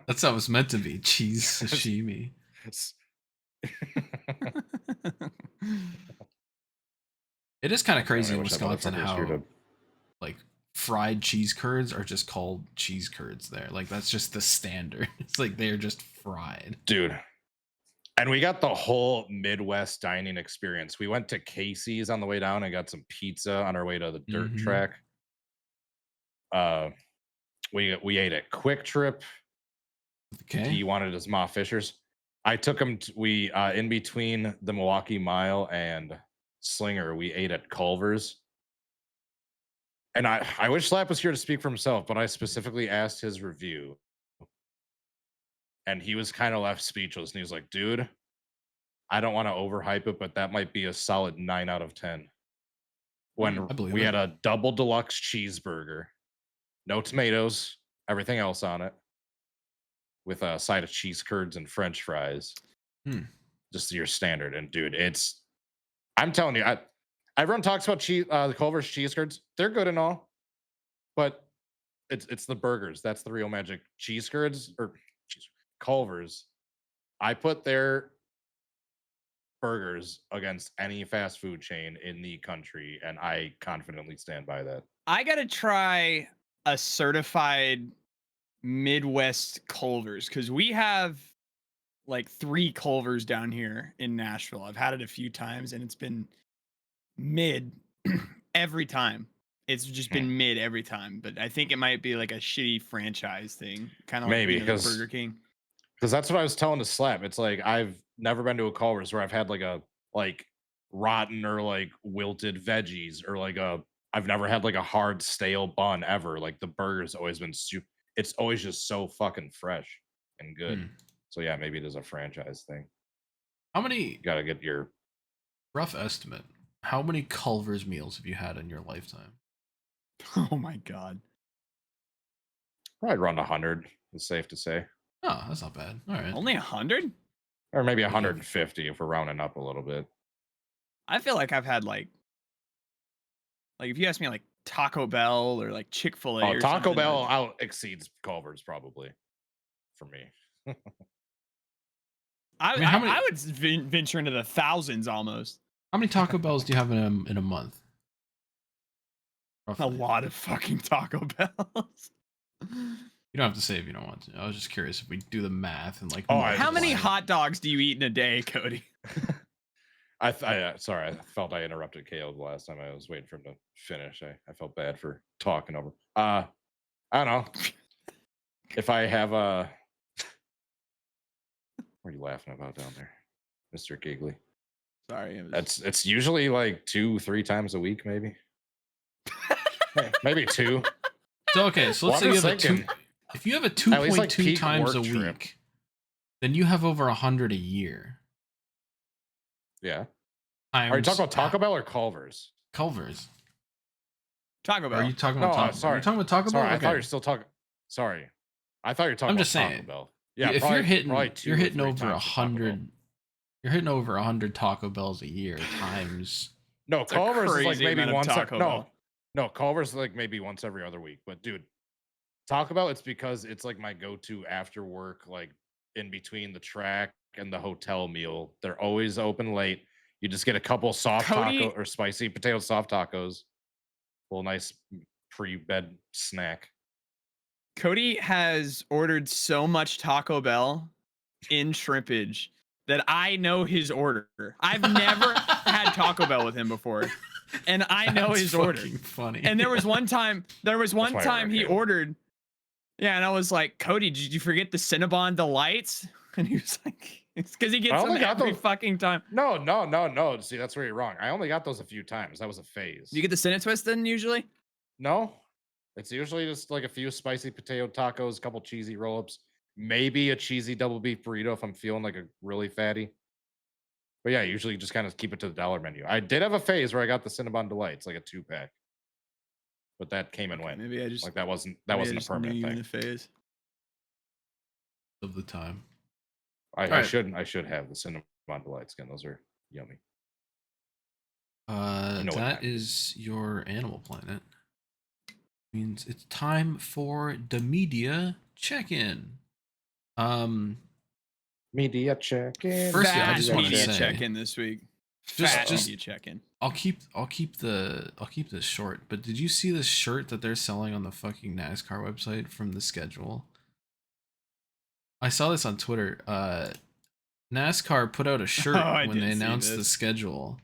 That's how it was meant to be. Cheese sashimi. It is kind of crazy in Wisconsin how like fried cheese curds are just called cheese curds there. Like that's just the standard. It's like they're just fried. Dude. And we got the whole Midwest dining experience. We went to Casey's on the way down and got some pizza on our way to the dirt track. We ate at Quick Trip. Okay. He wanted his Ma Fishers. I took him. We in between the Milwaukee Mile and Slinger, we ate at Culver's. And I wish Slap was here to speak for himself, but I specifically asked his review. And he was kind of left speechless. And he was like, dude, I don't want to overhype it, but that might be a solid 9 out of 10. When we had a double deluxe cheeseburger, no tomatoes, everything else on it, with a side of cheese curds and French fries. Just your standard. And dude, I'm telling you, everyone talks about the Culver's cheese curds. They're good and all, but it's the burgers. That's the real magic. Cheese curds or Culver's. I put their burgers against any fast food chain in the country, and I confidently stand by that. I gotta try a certified Midwest Culver's because we have like 3 Culver's down here in Nashville. I've had it a few times and it's been mid every time. It's just been mid every time, but I think it might be like a shitty franchise thing, kind of like Maybe, like 'cause- Burger King. Because that's what I was telling to Slap. It's like I've never been to a Culver's where I've had like rotten or like wilted veggies or I've never had like a hard stale bun ever. Like the burger's always been it's always just so fucking fresh and good. Hmm. So yeah, maybe it is a franchise thing. How many, You gotta get your rough estimate, how many Culver's meals have you had in your lifetime? Oh my god. probably around 100. It's safe to say, Oh, that's not bad. All right. Only 100? or maybe 150 if we're rounding up a little bit. I feel like I've had like if you ask me like Taco Bell or like Chick-fil-A Oh, or Taco something, Bell out exceeds Culver's probably for me. I mean, how many- I would venture into the thousands almost. How many Taco Bells do you have in a month? A Roughly. lot of fucking Taco Bells. You don't have to say if you don't want to. I was just curious if we do the math and like. Oh, How many multiply. hot dogs do you eat in a day, Cody? Sorry, I felt I interrupted Caleb last time. I was waiting for him to finish. I felt bad for talking over. I don't know. If I have a what are you laughing about down there, Mr. Giggly? Sorry, it was... It's usually like 2-3 times a week, maybe. Maybe 2. So okay, so let's Well, say I'm you have just a two. thinking, If you have a at least, like, 2.2 peak times a work trip. week, then you have over 100 a year. Yeah. Times, Are you talking about Taco Bell or Culver's? Culver's? Taco Bell. Are you talking about No, Taco? Are sorry. you talking about Taco Sorry, Bell? I thought you were still talking. Sorry, I thought you were talking I'm about just Taco saying, Bell. Yeah, if probably, you're hitting, probably 2 you're or hitting 3 over times for Taco Bell. 100. You're hitting over 100 Taco Bells a year times. No, It's a Culver's is like crazy maybe amount of once. Taco Bell. No, Culver's is like maybe once every other week. But dude, Taco Bell, it's because it's like my go-to after work, like in between the track and the hotel meal. They're always open late. You just get a couple soft Cody- taco or spicy potato soft tacos. A little nice pre-bed snack. Cody has ordered so much Taco Bell in shrimpage that I know his order. I've never had Taco Bell with him before, and I know That's his order. fucking funny. And there was one time why I he ordered. ordered, yeah, and I was like, Cody, did you forget the Cinnabon Delights? And he was like, it's because he I gets them only got every those- fucking time. No. See, that's where you're wrong. I only got those a few times. That was a phase. You get the Cinnamon Twist then usually? No, it's usually just like a few spicy potato tacos, a couple cheesy roll-ups, maybe a cheesy double beef burrito if I'm feeling like a really fatty. But yeah, usually just kind of keep it to the dollar menu. I did have a phase where I got the Cinnabon Delights, like a 2-pack, but that came and went. Maybe I just Like that wasn't maybe I a just knew permanent you in thing. the phase. of the time. I Alright. should have the Cinnabon Delights again. Those are yummy. know what That time it is your Animal Planet. Means it's time for the media check-in. Media check-in. Firstly, I Fat just wanna media say- check-in this week. Just- Fat just- media check-in. I'll keep this short. But did you see this shirt that they're selling on the fucking NASCAR website from the schedule? I saw this on Twitter. NASCAR put out a shirt I when they did see announced the this. schedule.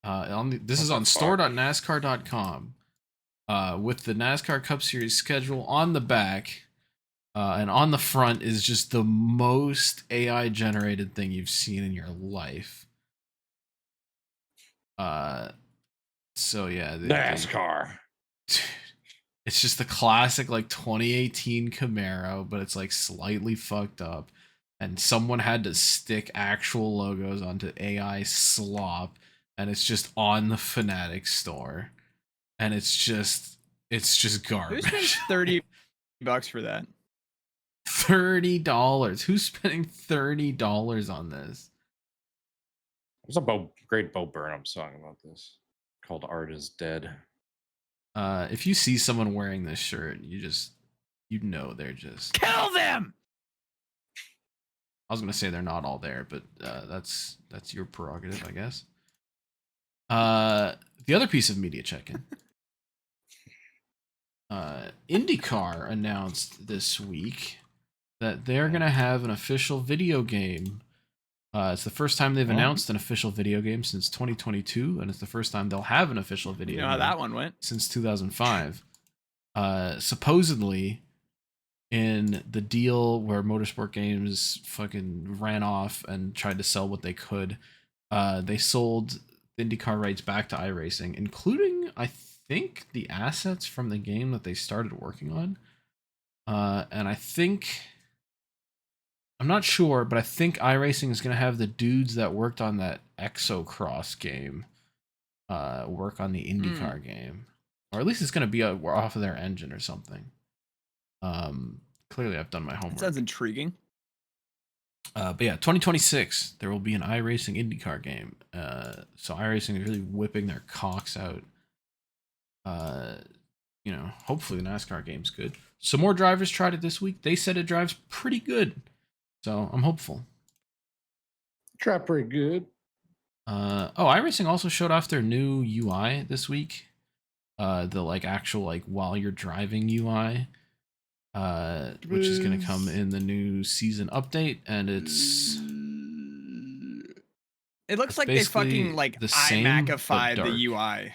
This is What on the fuck? store.nascar.com. With the NASCAR Cup Series schedule on the back, and on the front is just the most AI generated thing you've seen in your life. So yeah, NASCAR. it's just the classic like 2018 Camaro, but it's like slightly fucked up, and someone had to stick actual logos onto AI slop, and it's just on the Fnatic store, and it's just Who garbage. spends $30 for that? $30. Who's spending $30 on this? There's a great Bo Burnham song about this called "Art Is Dead." If you see someone wearing this shirt, you know they're just. Kill them. I was gonna say they're not all there, but that's your prerogative, I guess. The other piece of media check-in. IndyCar announced this week that they're gonna have an official video game. It's the first time they've announced an official video game since 2022, and it's the first time they'll have an official video You know game how that one went? since 2005. Supposedly, in the deal where Motorsport Games fucking ran off and tried to sell what they could, they sold the IndyCar rights back to iRacing, including, I think, the assets from the game that they started working on. And I think, I'm not sure, but I think iRacing is going to have the dudes that worked on that Exocross game work on the IndyCar game. Or at least it's going to be off of their engine or something. Clearly I've done my homework. That sounds intriguing. But yeah, 2026, there will be an iRacing IndyCar game. So iRacing is really whipping their cocks out. Hopefully the NASCAR game's good. Some more drivers tried it this week. They said it drives pretty good. So I'm hopeful. Try pretty good. iRacing also showed off their new UI this week. The actual while you're driving UI. Which is going to come in the new season update, and it looks like they fucking the same, iMacified but the UI.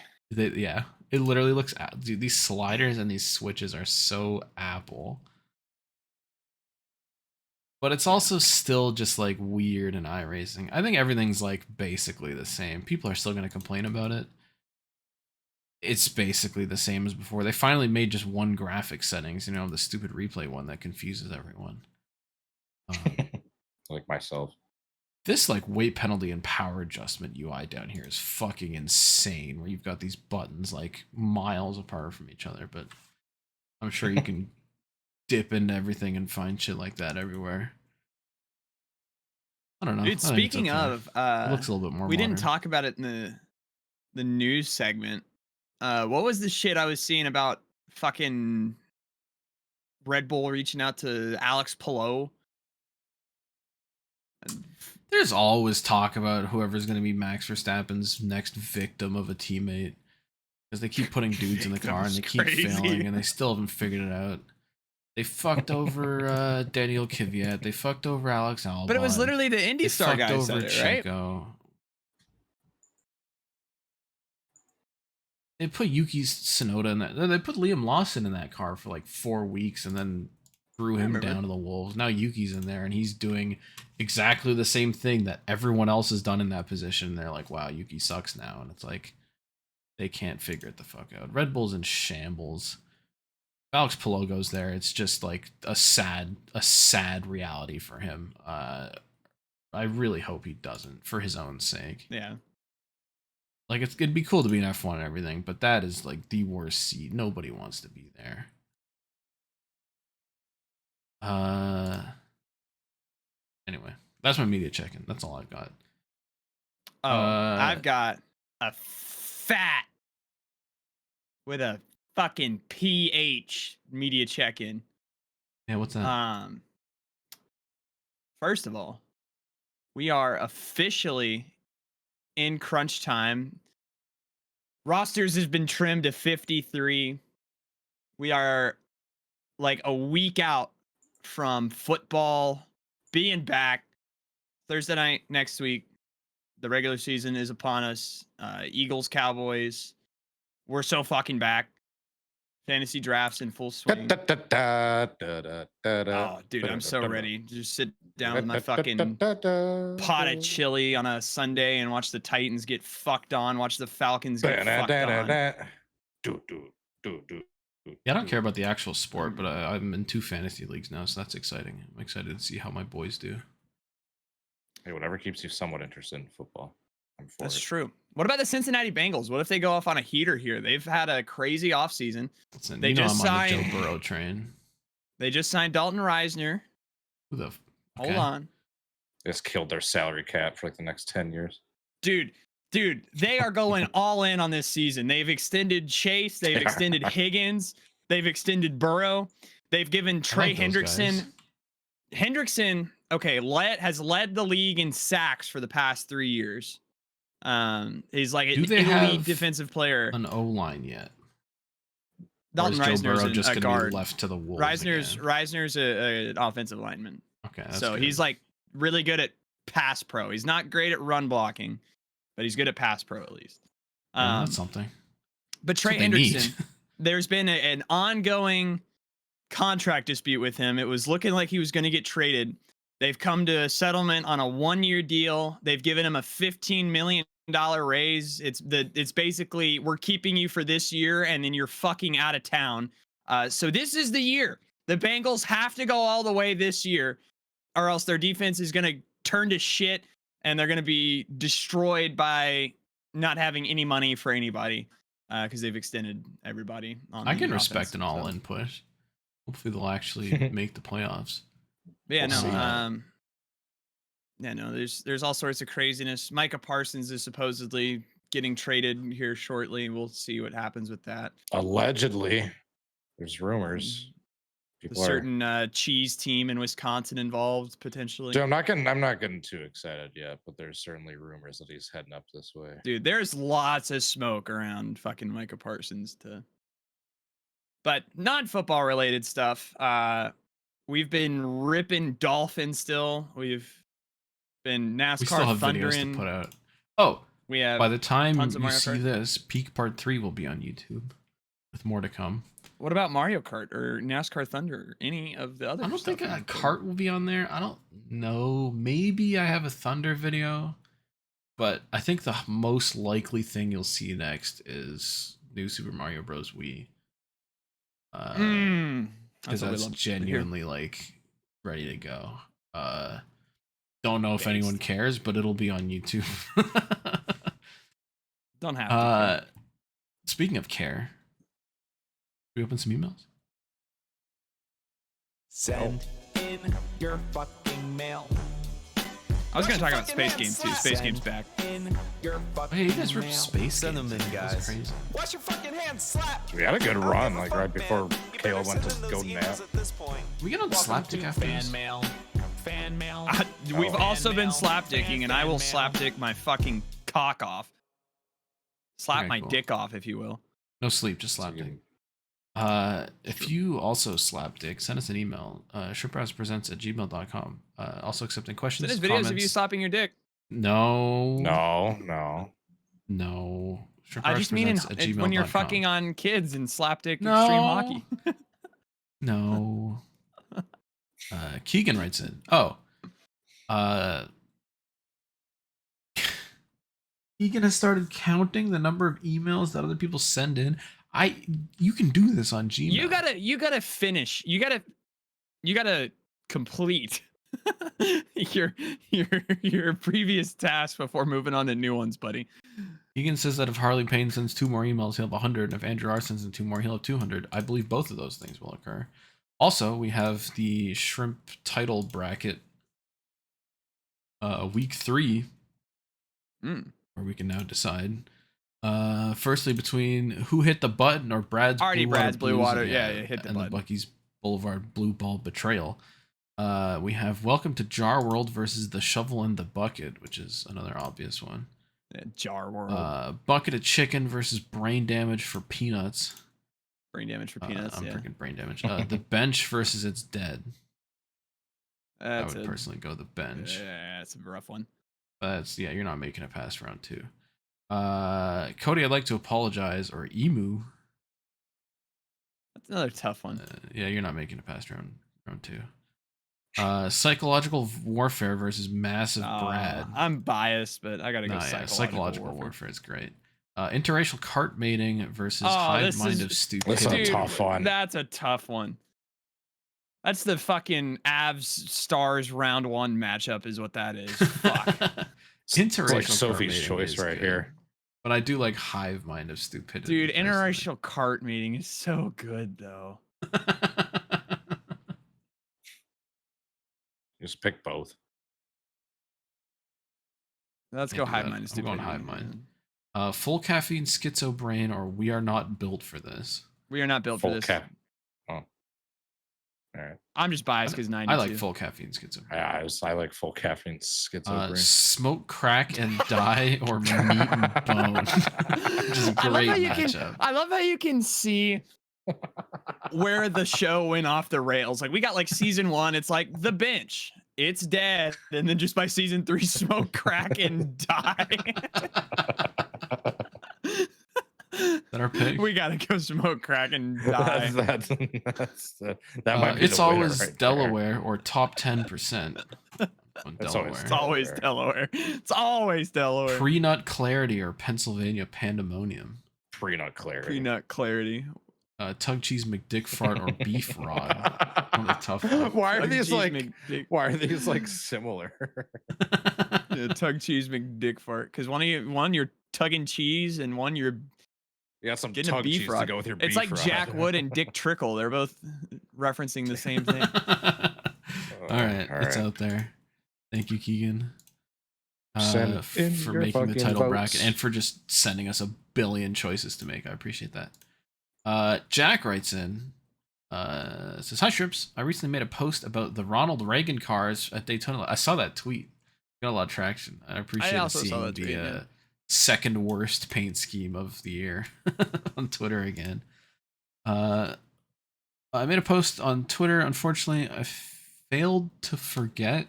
Yeah, it literally looks. Dude, these sliders and these switches are so Apple, but it's also still just weird in iRacing. I think everything's basically the same. People are still going to complain about it. It's basically the same as before. They finally made just one graphic settings, the stupid replay one that confuses everyone. Like myself. This weight penalty and power adjustment UI down here is fucking insane, where you've got these buttons miles apart from each other, but I'm sure you can dip into everything and find shit like that everywhere. I don't know. Dude, speaking of, it looks a little bit more we modern. didn't talk about it in the news segment. What was the shit I was seeing about fucking Red Bull reaching out to Alex Palou? There's always talk about whoever's going to be Max Verstappen's next victim of a teammate, because they keep putting dudes in the car and they keep failing, and they still haven't figured it out. They fucked over Daniel Kvyat. They fucked over Alex Albon. But it was literally the Indy Star guy said it, right? Checo. They put Yuki Tsunoda in that. They put Liam Lawson in that car for 4 weeks and then threw him down to the wolves. Now Yuki's in there and he's doing exactly the same thing that everyone else has done in that position. They're like, wow, Yuki sucks now. And it's they can't figure it the fuck out. Red Bull's in shambles. If Alex Palou goes there, it's just a sad reality for him. I really hope he doesn't, for his own sake. Yeah. It'd be cool to be an F1 and everything, but that is the worst seat. Nobody wants to be there. Anyway, that's my media check-in. That's all I've got. Oh, I've got a fat with a fucking PH media check-in. Yeah, what's that? First of all, we are officially in crunch time. Rosters has been trimmed to 53. We are a week out from football being back. Thursday night next week, the regular season is upon us. Eagles, Cowboys. We're so fucking back. Fantasy drafts in full swing. Oh, dude, I'm so ready. Just sit down with my fucking pot of chili on a Sunday and watch the Titans get fucked on. Watch the Falcons get fucked on. Yeah, I don't care about the actual sport, but I'm in 2 fantasy leagues now, so that's exciting. I'm excited to see how my boys do. Hey, whatever keeps you somewhat interested in football. I'm for That's it. true. What about the Cincinnati Bengals? What if they go off on a heater here? They've had a crazy offseason. Listen, They just I'm on the signed- Joe Burrow train. They just signed Dalton Reisner. Who the? Hold on. They just killed their salary cap for the next 10 years. Dude, Dude, they are going all in on this season. They've extended Chase. They've extended Higgins. They've extended Burrow. They've given Trey like those guys. Hendrickson, okay, has led the league in sacks for the past 3 years. He's like Do an they elite have defensive player. an O-line yet? Or Dalton is Joe Reisner's Burrow just a going to guard. be left to the wolves Reisner's an offensive lineman. Okay, that's So good. he's like really good at pass pro. He's not great at run blocking, but he's good at pass pro at least. That's something. But Trey That's what they need. Hendrickson, there's been an ongoing contract dispute with him. It was looking like he was going to get traded. They've come to a settlement on a 1-year deal. They've given him a $15 million raise. It's basically, we're keeping you for this year and then you're fucking out of town. So this is the year. The Bengals have to go all the way this year, or else their defense is going to turn to shit and they're going to be destroyed by not having any money for anybody, because they've extended everybody on I the can offense, respect an so. all-in push. Hopefully they'll actually make the playoffs. Yeah, We'll no. see. Yeah, no. There's all sorts of craziness. Micah Parsons is supposedly getting traded here shortly. We'll see what happens with that. Allegedly, there's rumors. The People are. certain cheese team in Wisconsin involved potentially. Dude, I'm not getting too excited yet, but there's certainly rumors that he's heading up this way. Dude, there's lots of smoke around fucking Micah Parsons but non-football related stuff. We've been ripping Dolphins still. We've been NASCAR We still have thundering. videos to put out. Oh, We have by the time tons of you Mario see Kart. this, Peak Part 3 will be on YouTube with more to come. What about Mario Kart or NASCAR Thunder? Or any of the other I don't stuff think a on the kart will be on there. I don't know. Maybe I have a Thunder video, but I think the most likely thing you'll see next is New Super Mario Bros. Wii. Because that's genuinely like ready to go. Don't know if anyone cares, but it'll be on YouTube. Don't have to. Speaking of care, we open some emails. Send in your fucking mail. I was going to talk about Space Game too. Space Game's back. In your fucking Hey, you guys ripped mail. Space Send Games. them in, That's guys. crazy. Wash your fucking hands, slap. We had a good run, like right before Caleb went to go nap. We get on Slapdick after Fan this? mail. Fan mail. We've Oh. also been Fan mail. slapdicking, and I will Fan mail. slapdick my fucking cock off. Slap Okay, my cool. dick off, if you will. No sleep, just So you Slapdick. can- If you also Slapdick, send us an email. shrimpbrowspresents@gmail.com. Also accepting questions. Send us videos of you comments. slapping your dick. No. No. I just mean shrimpbrowspresents@gmail.com. when you're fucking on kids and slapdick No. extreme hockey. No. Keegan writes in. Oh. Keegan has started counting the number of emails that other people send in. You can do this on Gmail. You gotta finish. You gotta complete your previous task before moving on to new ones, buddy. Keegan says that if Harley Payne sends 2 more emails, he'll have 100. And if Andrew R sends in 2 more, he'll have 200. I believe both of those things will occur. Also, we have the shrimp title bracket week 3, where we can now decide. Firstly, between who hit the button or Brad's Blue Water. Yeah, hit the and button. the Bucky's Boulevard Blue Ball Betrayal. We have Welcome to Jar World versus the Shovel and the Bucket, which is another obvious one. Yeah, Jar World. Bucket of Chicken versus Brain Damage for Peanuts. Brain damage for peanuts. I'm Yeah. freaking Brain Damage. The Bench versus It's Dead. That's I would personally go the Bench. Yeah, that's a rough one. You're not making it past round 2. Cody, I'd like to apologize, or Emu. That's another tough one. Yeah, you're not making it past round 2. Psychological Warfare versus Massive Brad. I'm biased, but I gotta go psychological warfare is great. Interracial cart mating versus Hive Mind of Stupidity. That's a tough one. That's a tough one. That's the fucking Avs Stars round 1 matchup, is what that is. Fuck. Interracial It's like cart Sophie's mating choice is right good. here. But I do like Hive Mind of Stupidity. Dude, personally. interracial cart meeting is so good, though. Just pick both. Let's Can't go do hive that. mind. I'm Stupidity. going hive mind. Full caffeine schizo brain, or we are not built for this. We are not built for Full this. cap. Oh. All right. I'm just biased because 92. I like full caffeine schizo brain. I like full caffeine schizo brain. Smoke crack and die, or meat and bone. Which is a great matchup. I love how you can see where the show went off the rails. Like we got like season 1, it's like the bench, it's dead, and then just by season 3, smoke crack and die. That our pick? We gotta go smoke crack and die. that might be it's the winner always right Delaware or top 10%. It's Delaware. It's always Delaware. It's always Delaware. Pre-nut clarity or Pennsylvania pandemonium. Pre-nut clarity. Pre-nut clarity. Tug cheese McDick fart or beef rod. One of the tough ones. Why are Tug these cheese like? McDick. Why are these like similar? Yeah, tug cheese McDick fart. Because one you're tugging cheese, and one you're You got some getting a tug beef cheese rod. to go with your beef It's like rod. Jack Wood and Dick Trickle. They're both referencing the same thing. All right, it's out there. Thank you, Keegan, for making the title bracket and for just sending us a billion choices to make. I appreciate that. Jack writes in, says, "Hi, Shrips. I recently made a post about the Ronald Reagan cars at Daytona. I saw that tweet. Got a lot of traction. I appreciate seeing the second worst paint scheme of the year on Twitter again. I made a post on Twitter. Unfortunately, I failed to forget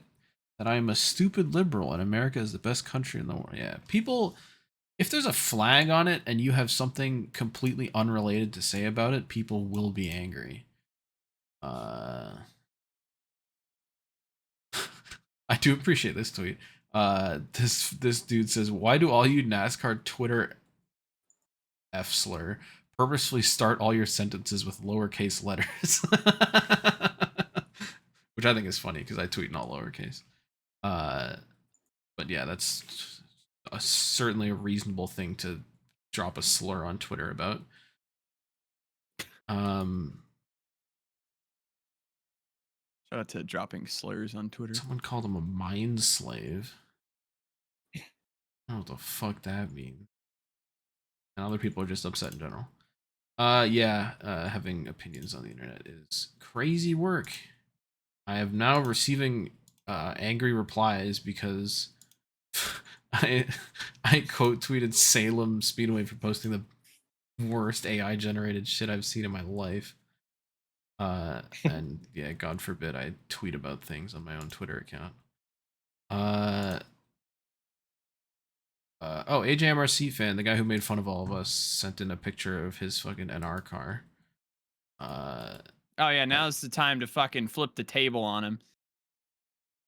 that I am a stupid liberal and America is the best country in the world. Yeah, people, if there's a flag on it and you have something completely unrelated to say about it, people will be angry. I do appreciate this tweet. This dude says, "Why do all you NASCAR Twitter F slur purposefully start all your sentences with lowercase letters?" Which I think is funny because I tweet in all lowercase. But yeah, that's certainly a reasonable thing to drop a slur on Twitter about. Shout out to dropping slurs on Twitter. Someone called him a mind slave. I don't know what the fuck that means. And other people are just upset in general. Having opinions on the internet is crazy work. I am now receiving angry replies because I quote tweeted Salem Speedway for posting the worst AI generated shit I've seen in my life. And yeah, God forbid I tweet about things on my own Twitter account. AJMRC fan, the guy who made fun of all of us, sent in a picture of his fucking NR car. Oh yeah, now's the time to fucking flip the table on him.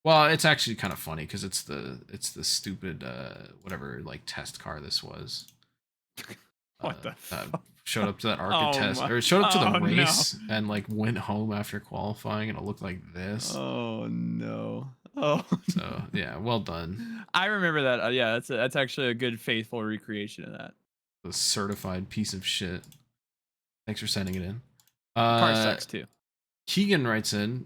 Well, it's actually kind of funny because it's the stupid whatever like test car this was. What the fuck? Showed up to that ARCA test, or showed up to the race and like went home after qualifying, and it looked like this. Oh no! Oh. So yeah, well done. I remember that. Yeah, that's actually a good faithful recreation of that. The certified piece of shit. Thanks for sending it in. Car sucks too. Keegan writes in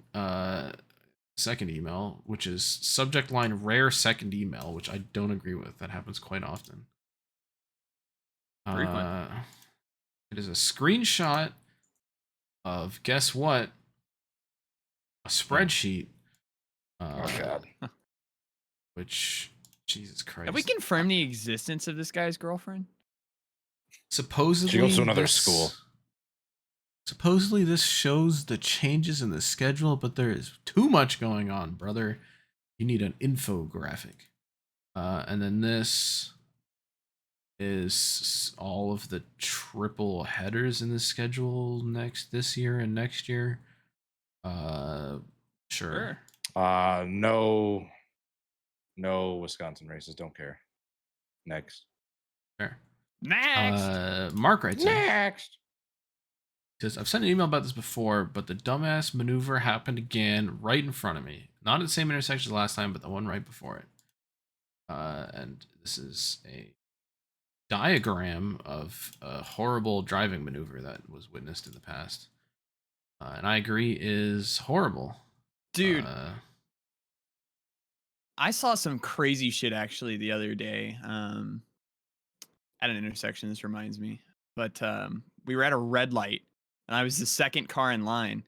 second email, which is subject line rare second email, which I don't agree with. That happens quite often. It is a screenshot of, guess what? A spreadsheet. Oh God. Which, Jesus Christ. Have we confirmed the existence of this guy's girlfriend? Supposedly, she goes to another school. Supposedly, this shows the changes in the schedule, but there is too much going on, brother. You need an infographic. And then this is all of the triple headers in the schedule this year and next year. Sure. No Wisconsin races. Don't care. Next. Fair. Next. Mark writes Next. Says, I've sent an email about this before, but the dumbass maneuver happened again right in front of me. Not at the same intersection as last time, but the one right before it. And this is a diagram of a horrible driving maneuver that was witnessed in the past. And I agree is horrible. Dude. I saw some crazy shit actually the other day. At an intersection. This reminds me, but we were at a red light, and I was the second car in line,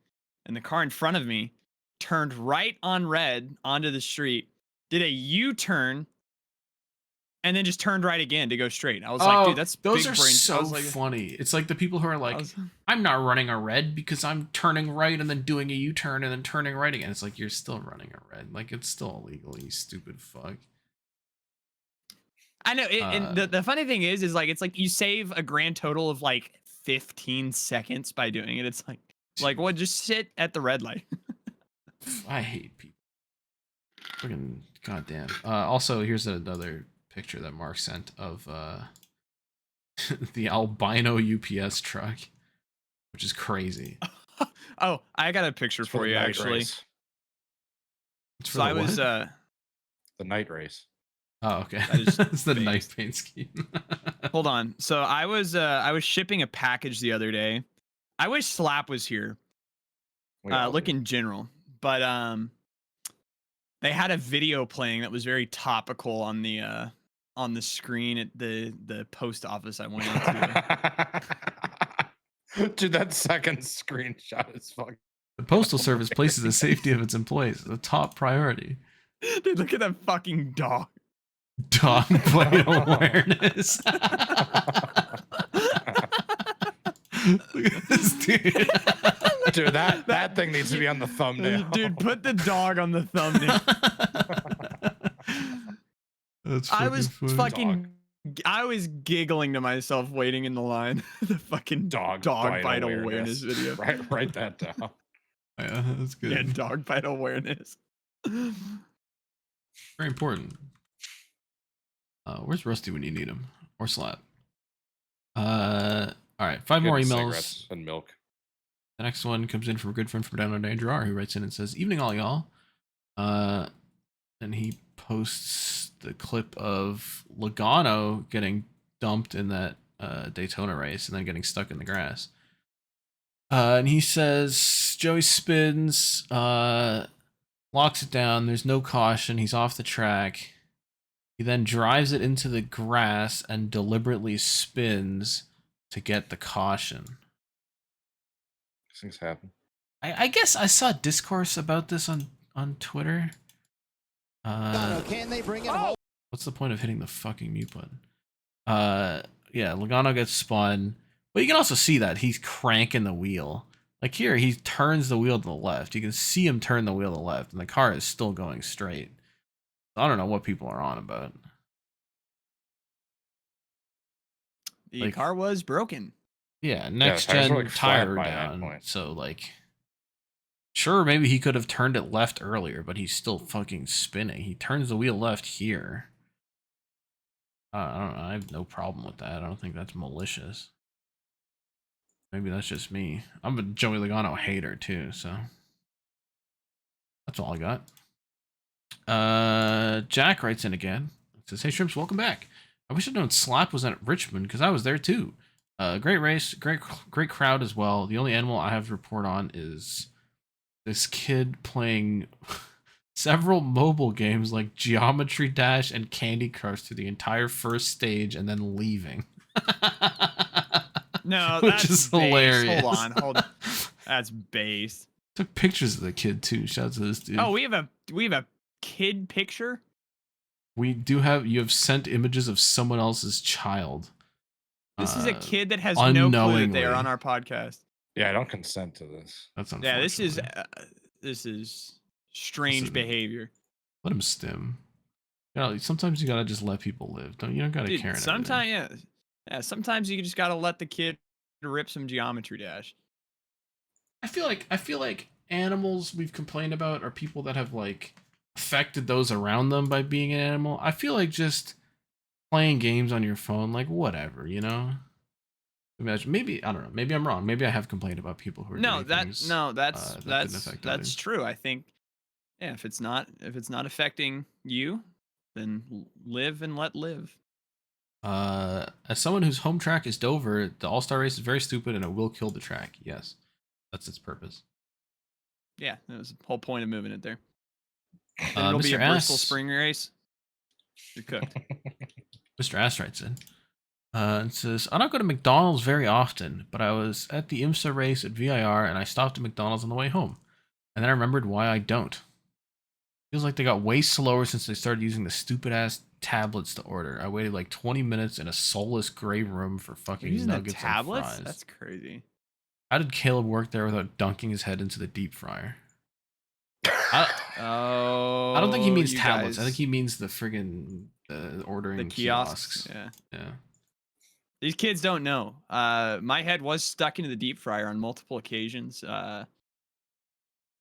and the car in front of me turned right on red onto the street, did a U-turn, and then just turned right again to go straight. I was like, dude, that's those big are brain. I so was like, funny. It's like the people who are like, was- I'm not running a red because I'm turning right and then doing a U-turn and then turning right again. It's like, you're still running a red. Like, it's still illegal, you stupid fuck. I know. And the funny thing is like, it's like you save a grand total of like 15 seconds by doing it. It's like what? Just sit at the red light. I hate people. Fucking goddamn. Also, here's another picture that Mark sent of the albino UPS truck, which is crazy. Oh, I got a picture It's for the you night actually. race. It's for So the I was what? The night race. Oh, okay. That is It's the based. knife paint scheme. Hold on. So I was shipping a package the other day. I wish s1ap was here. We all Look do. in general, but they had a video playing that was very topical on the screen at the post office I went into. Dude, that second screenshot is fucking. The Postal Service places the safety of its employees as a top priority. Dude, look at that fucking dog. Dog bite awareness. Look at this dude. Dude, that thing needs to be on the thumbnail. Dude, put the dog on the thumbnail. That's I was funny. fucking. I was giggling to myself waiting in the line. The fucking Dog bite awareness video. Write that down. Yeah, that's good. Yeah, dog bite awareness. Very important. Where's Rusty when you need him? Or s1ap? All right, 5 more Getting emails. cigarettes and milk. The next one comes in from a good friend from Down Under Danger R, who writes in and says, "Evening, all y'all." And he posts the clip of Logano getting dumped in that Daytona race and then getting stuck in the grass. And he says, Joey spins, locks it down. There's no caution. He's off the track. He then drives it into the grass and deliberately spins to get the caution. These things happen. I guess I saw discourse about this on Twitter. Can they bring it home? What's the point of hitting the fucking mute button? Yeah, Logano gets spun, but you can also see that he's cranking the wheel. Like here, he turns the wheel to the left. You can see him turn the wheel to the left, and the car is still going straight. I don't know what people are on about. The Like- car was broken. Yeah, next tires were, gen like, flat tire by that down. point. So like, sure, maybe he could have turned it left earlier, but he's still fucking spinning. He turns the wheel left here. I don't know. I have no problem with that. I don't think that's malicious. Maybe that's just me. I'm a Joey Logano hater too, so that's all I got. Jack writes in again. Says, "Hey Shrimps, welcome back. I wish I'd known s1ap was at Richmond because I was there too. Great race, great crowd as well. The only animal I have to report on is this kid playing several mobile games like Geometry Dash and Candy Crush through the entire first stage and then leaving." No, Which that's is base. hilarious. Hold on. That's base. Took pictures of the kid too. Shout out to this dude. Oh, we have a kid picture. We do have, you have sent images of someone else's child. This is a kid that has no clue that they unknowingly. are on our podcast. Yeah, I don't consent to this. That's Yeah, this unfortunate. is strange Listen, behavior. Let him stim. You know, sometimes you gotta just let people live. You don't gotta Dude, care. sometimes, yeah, sometimes you just gotta let the kid rip some Geometry Dash. I feel like animals we've complained about are people that have like affected those around them by being an animal. I feel like just playing games on your phone, like whatever, you know. Imagine, maybe I don't know. Maybe I'm wrong. Maybe I have complained about people who are doing things, that didn't affect that's others. true. I think, yeah, if it's not affecting you, then live and let live. As someone whose home track is Dover, the All-Star race is very stupid and it will kill the track. Yes, that's its purpose. Yeah, that was the whole point of moving it there. Then it'll be Mr. a Bristol Ass. spring race. You're cooked. Mr. Ass writes in. It says, I don't go to McDonald's very often, but I was at the IMSA race at VIR and I stopped at McDonald's on the way home. And then I remembered why I don't. Feels like they got way slower since they started using the stupid ass tablets to order. I waited like 20 minutes in a soulless gray room for You're fucking using the nuggets and tablets? fries. That's crazy. How did Caleb work there without dunking his head into the deep fryer? Oh, I don't think he means you tablets. I guys- think he means the friggin' ordering the kiosks. kiosks. Yeah. These kids don't know. My head was stuck into the deep fryer on multiple occasions.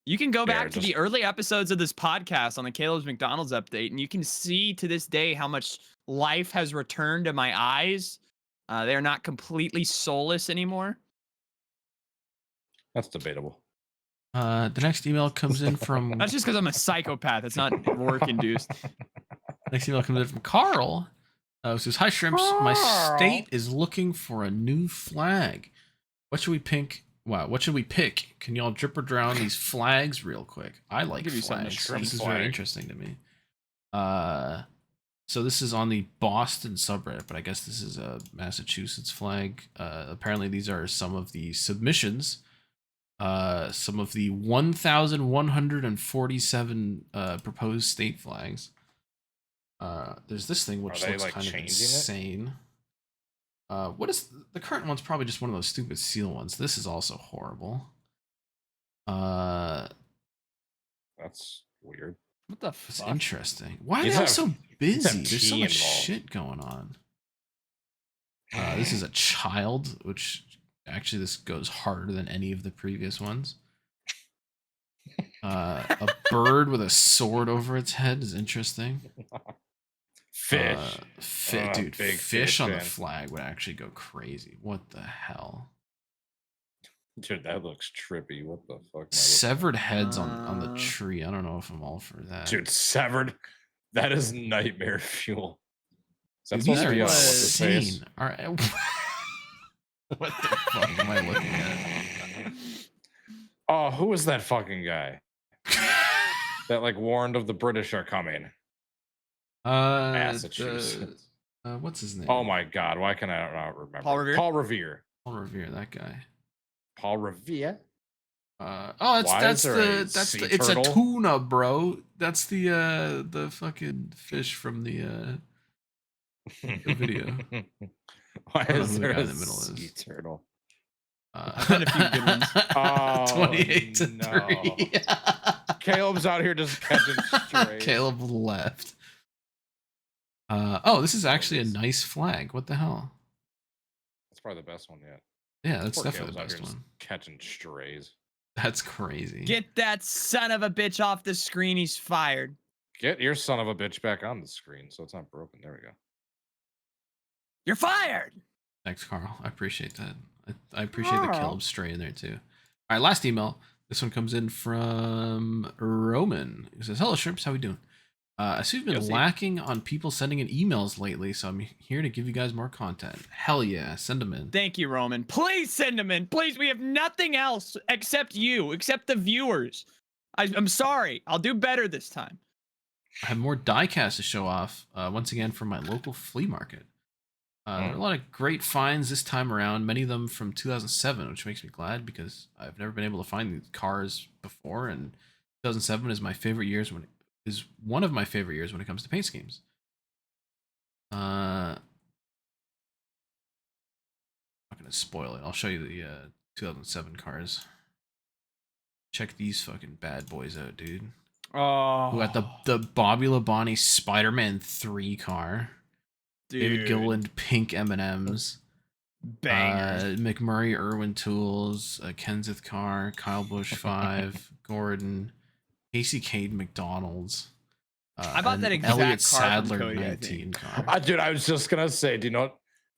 You can go back to the early episodes of this podcast on the Caleb's McDonald's update, and you can see to this day how much life has returned to my eyes. They are not completely soulless anymore. That's debatable. The next email comes in from That's just because I'm a psychopath. It's not work induced. next email comes in from Carl. It says, "Hi Shrimps, my state is looking for a new flag. What should we pick? Wow, what should we pick? Can y'all drip or drown these flags real quick? I like give you something to flags. shrimp This is flag. very interesting to me. So this is on the Boston subreddit, but I guess this is a Massachusetts flag. Apparently these are some of the submissions. Some of the 1,147 proposed state flags. There's this thing which Are they, looks like, kind of changing it? insane. What is the current one's probably just one of those stupid seal ones. This is also horrible. That's weird. What the It's fuck? interesting. Why are These they all have- so have busy? There's so tea much involved. shit going on. This is a child, which actually this goes harder than any of the previous ones. A bird with a sword over its head is interesting. Fish. Dude, big fish on the fan. flag would actually go crazy. What the hell? Dude, that looks trippy. What the fuck? am I looking at? Severed heads on the Uh, tree. I don't know if I'm all for that. Dude, severed. That is nightmare fuel. Is that Dude, supposed these to are be on what's his face? insane. All right. What the fuck am I looking at? Oh, who was that fucking guy that like warned of the British are coming? Massachusetts. What's his name? Oh my god, why can I not remember? Paul Revere? Paul Revere. Paul Revere, that guy. Paul Revere? Oh, Why that's is there a that's sea the, it's a turtle? tuna, bro. That's the fucking fish from the video. Why I don't know is who the there guy a in the middle is. sea turtle? I've had a few good ones. Oh, 28 to no. 3. Caleb's out here just catching strays. Caleb left. Oh, this is actually a nice flag. What the hell? That's probably the best one yet. Yeah, that's Poor definitely Caleb's the out best here one. just catching strays. That's crazy. Get that son of a bitch off the screen. He's fired. Get your son of a bitch back on the screen so it's not broken. There we go. You're fired. Thanks, Carl. I appreciate that. I appreciate the Carl. Caleb stray in there too. All right, last email. This one comes in from Roman. He says, "Hello, Shrimps. How we doing? I see you've been Yes, lacking on people sending in emails lately, so I'm here to give you guys more content. Hell yeah, send them in. Thank you, Roman. Please send them in. Please, we have nothing else except you, except the viewers. I'm sorry. I'll do better this time. I have more diecast to show off, once again from my local flea market. There are a lot of great finds this time around, many of them from 2007, which makes me glad because I've never been able to find these cars before, and 2007 is one of my favorite years when it comes to paint schemes. I'm not gonna spoil it. I'll show you the 2007 cars. Check these fucking bad boys out, dude. Oh, We got the Bobby Labonte Spider-Man 3 car. David Gilliland pink M&Ms. Banger. McMurray Irwin Tools, Kenseth car, Kyle Busch 5, Gordon, Casey Cade McDonald's. I bought that and exact Elliot car from Sadler Cody, I 19 think. car. Dude, I was just gonna say, do you know,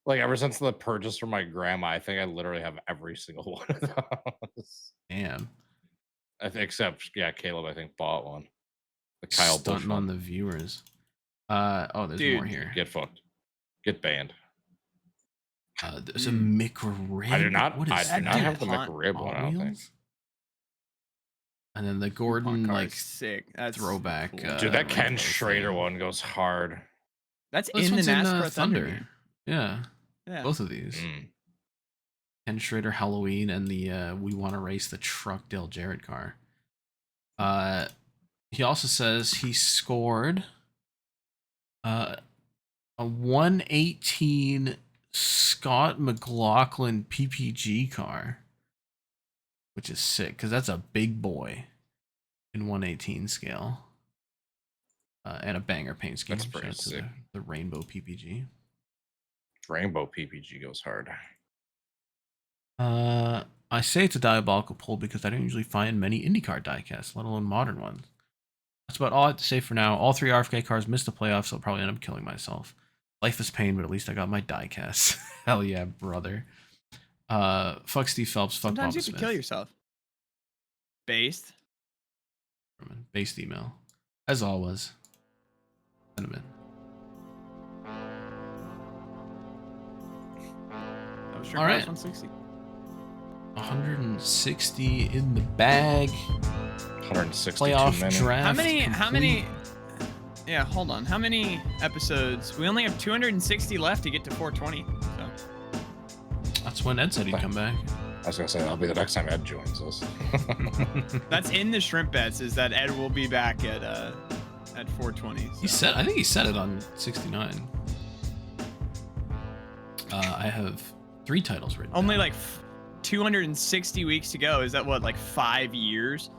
like ever since the purchase from my grandma, I think I literally have every single one of those. Damn. I think, except Caleb, I think bought one. The Kyle Busch Stunting on one. the viewers. There's more Dude, here. Get fucked. Get banned. There's a McRib. I do not. What is I that? do not have the Dude, McRib one. I don't think. Wheels? And then the Coupon Gordon card like is sick. That's throwback. cool. Dude, that Ken rainbow Schrader thing. one goes hard. That's This in the one's NASCAR Thunder. game. Yeah, Yeah. both of these. Mm. Ken Schrader Halloween and the We Want to Race the Truck Dale Jarrett car. He also says he scored a 118 Scott McLaughlin PPG car, which is sick because that's a big boy in 118 scale. And a banger paint scheme. That's pretty Shout out to sick. the Rainbow PPG. Rainbow PPG goes hard. I say it's a diabolical pull because I don't usually find many IndyCar diecasts, let alone modern ones. That's about all I have to say for now. All 3 RFK cars missed the playoffs, so I'll probably end up killing myself. Life is pain, but at least I got my diecasts. Hell yeah, brother. Fuck Steve Phelps. Fuck Sometimes Papa you have to Smith. kill yourself. Based. Based email. As always. Send them in. That was All right. 160. 160 in the bag. 162 Playoff minutes. draft. How many? complete. Yeah, hold on. How many episodes? We only have 260 left to get to 420. So That's when Ed said he'd come back. I was gonna say that'll be the next time Ed joins us. that's in the shrimp bets. Is that Ed will be back at 420. So. He said, I think he said it on 69. I have 3 titles written. Only down. like 260 weeks to go. Is that what, like 5 years?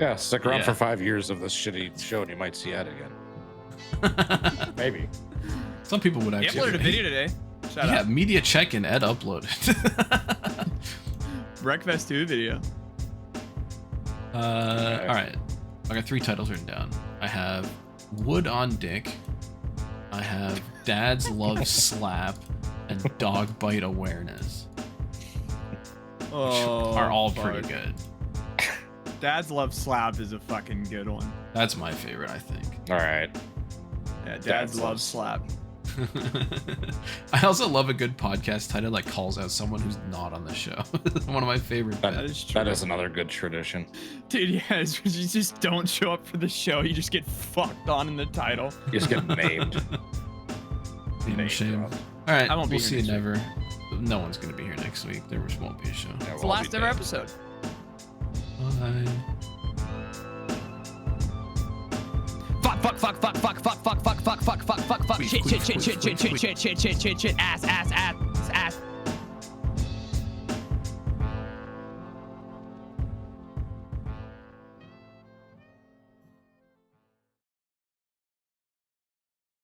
Yeah, stick around Yeah. for 5 years of this shitty show and you might see Ed again. Maybe. Some people would He actually. uploaded a video today. Shout Yeah, out. media check and Ed uploaded. Breakfast 2 video. All right. I got 3 titles written down. I have Wood on Dick. I have Dad's Love Slap and Dog Bite Awareness. Which are all pretty fuck. good. Dad's Love Slap is a fucking good one. That's my favorite, I think. All right. Yeah, Dad's Dad's Love Love Slap. I also love a good podcast title like calls out someone who's not on the show. One of my favorite. That is true. That is another good tradition. Dude, yeah, it's, you just don't show up for the show. You just get fucked on in the title. You just get named. Name shame. dropped. All right, I won't be we'll here see you next never. No one's gonna be here next week. There just won't be a show. Yeah, It's the we'll all last be ever dead. episode. Bye. Fuck, shit, ass,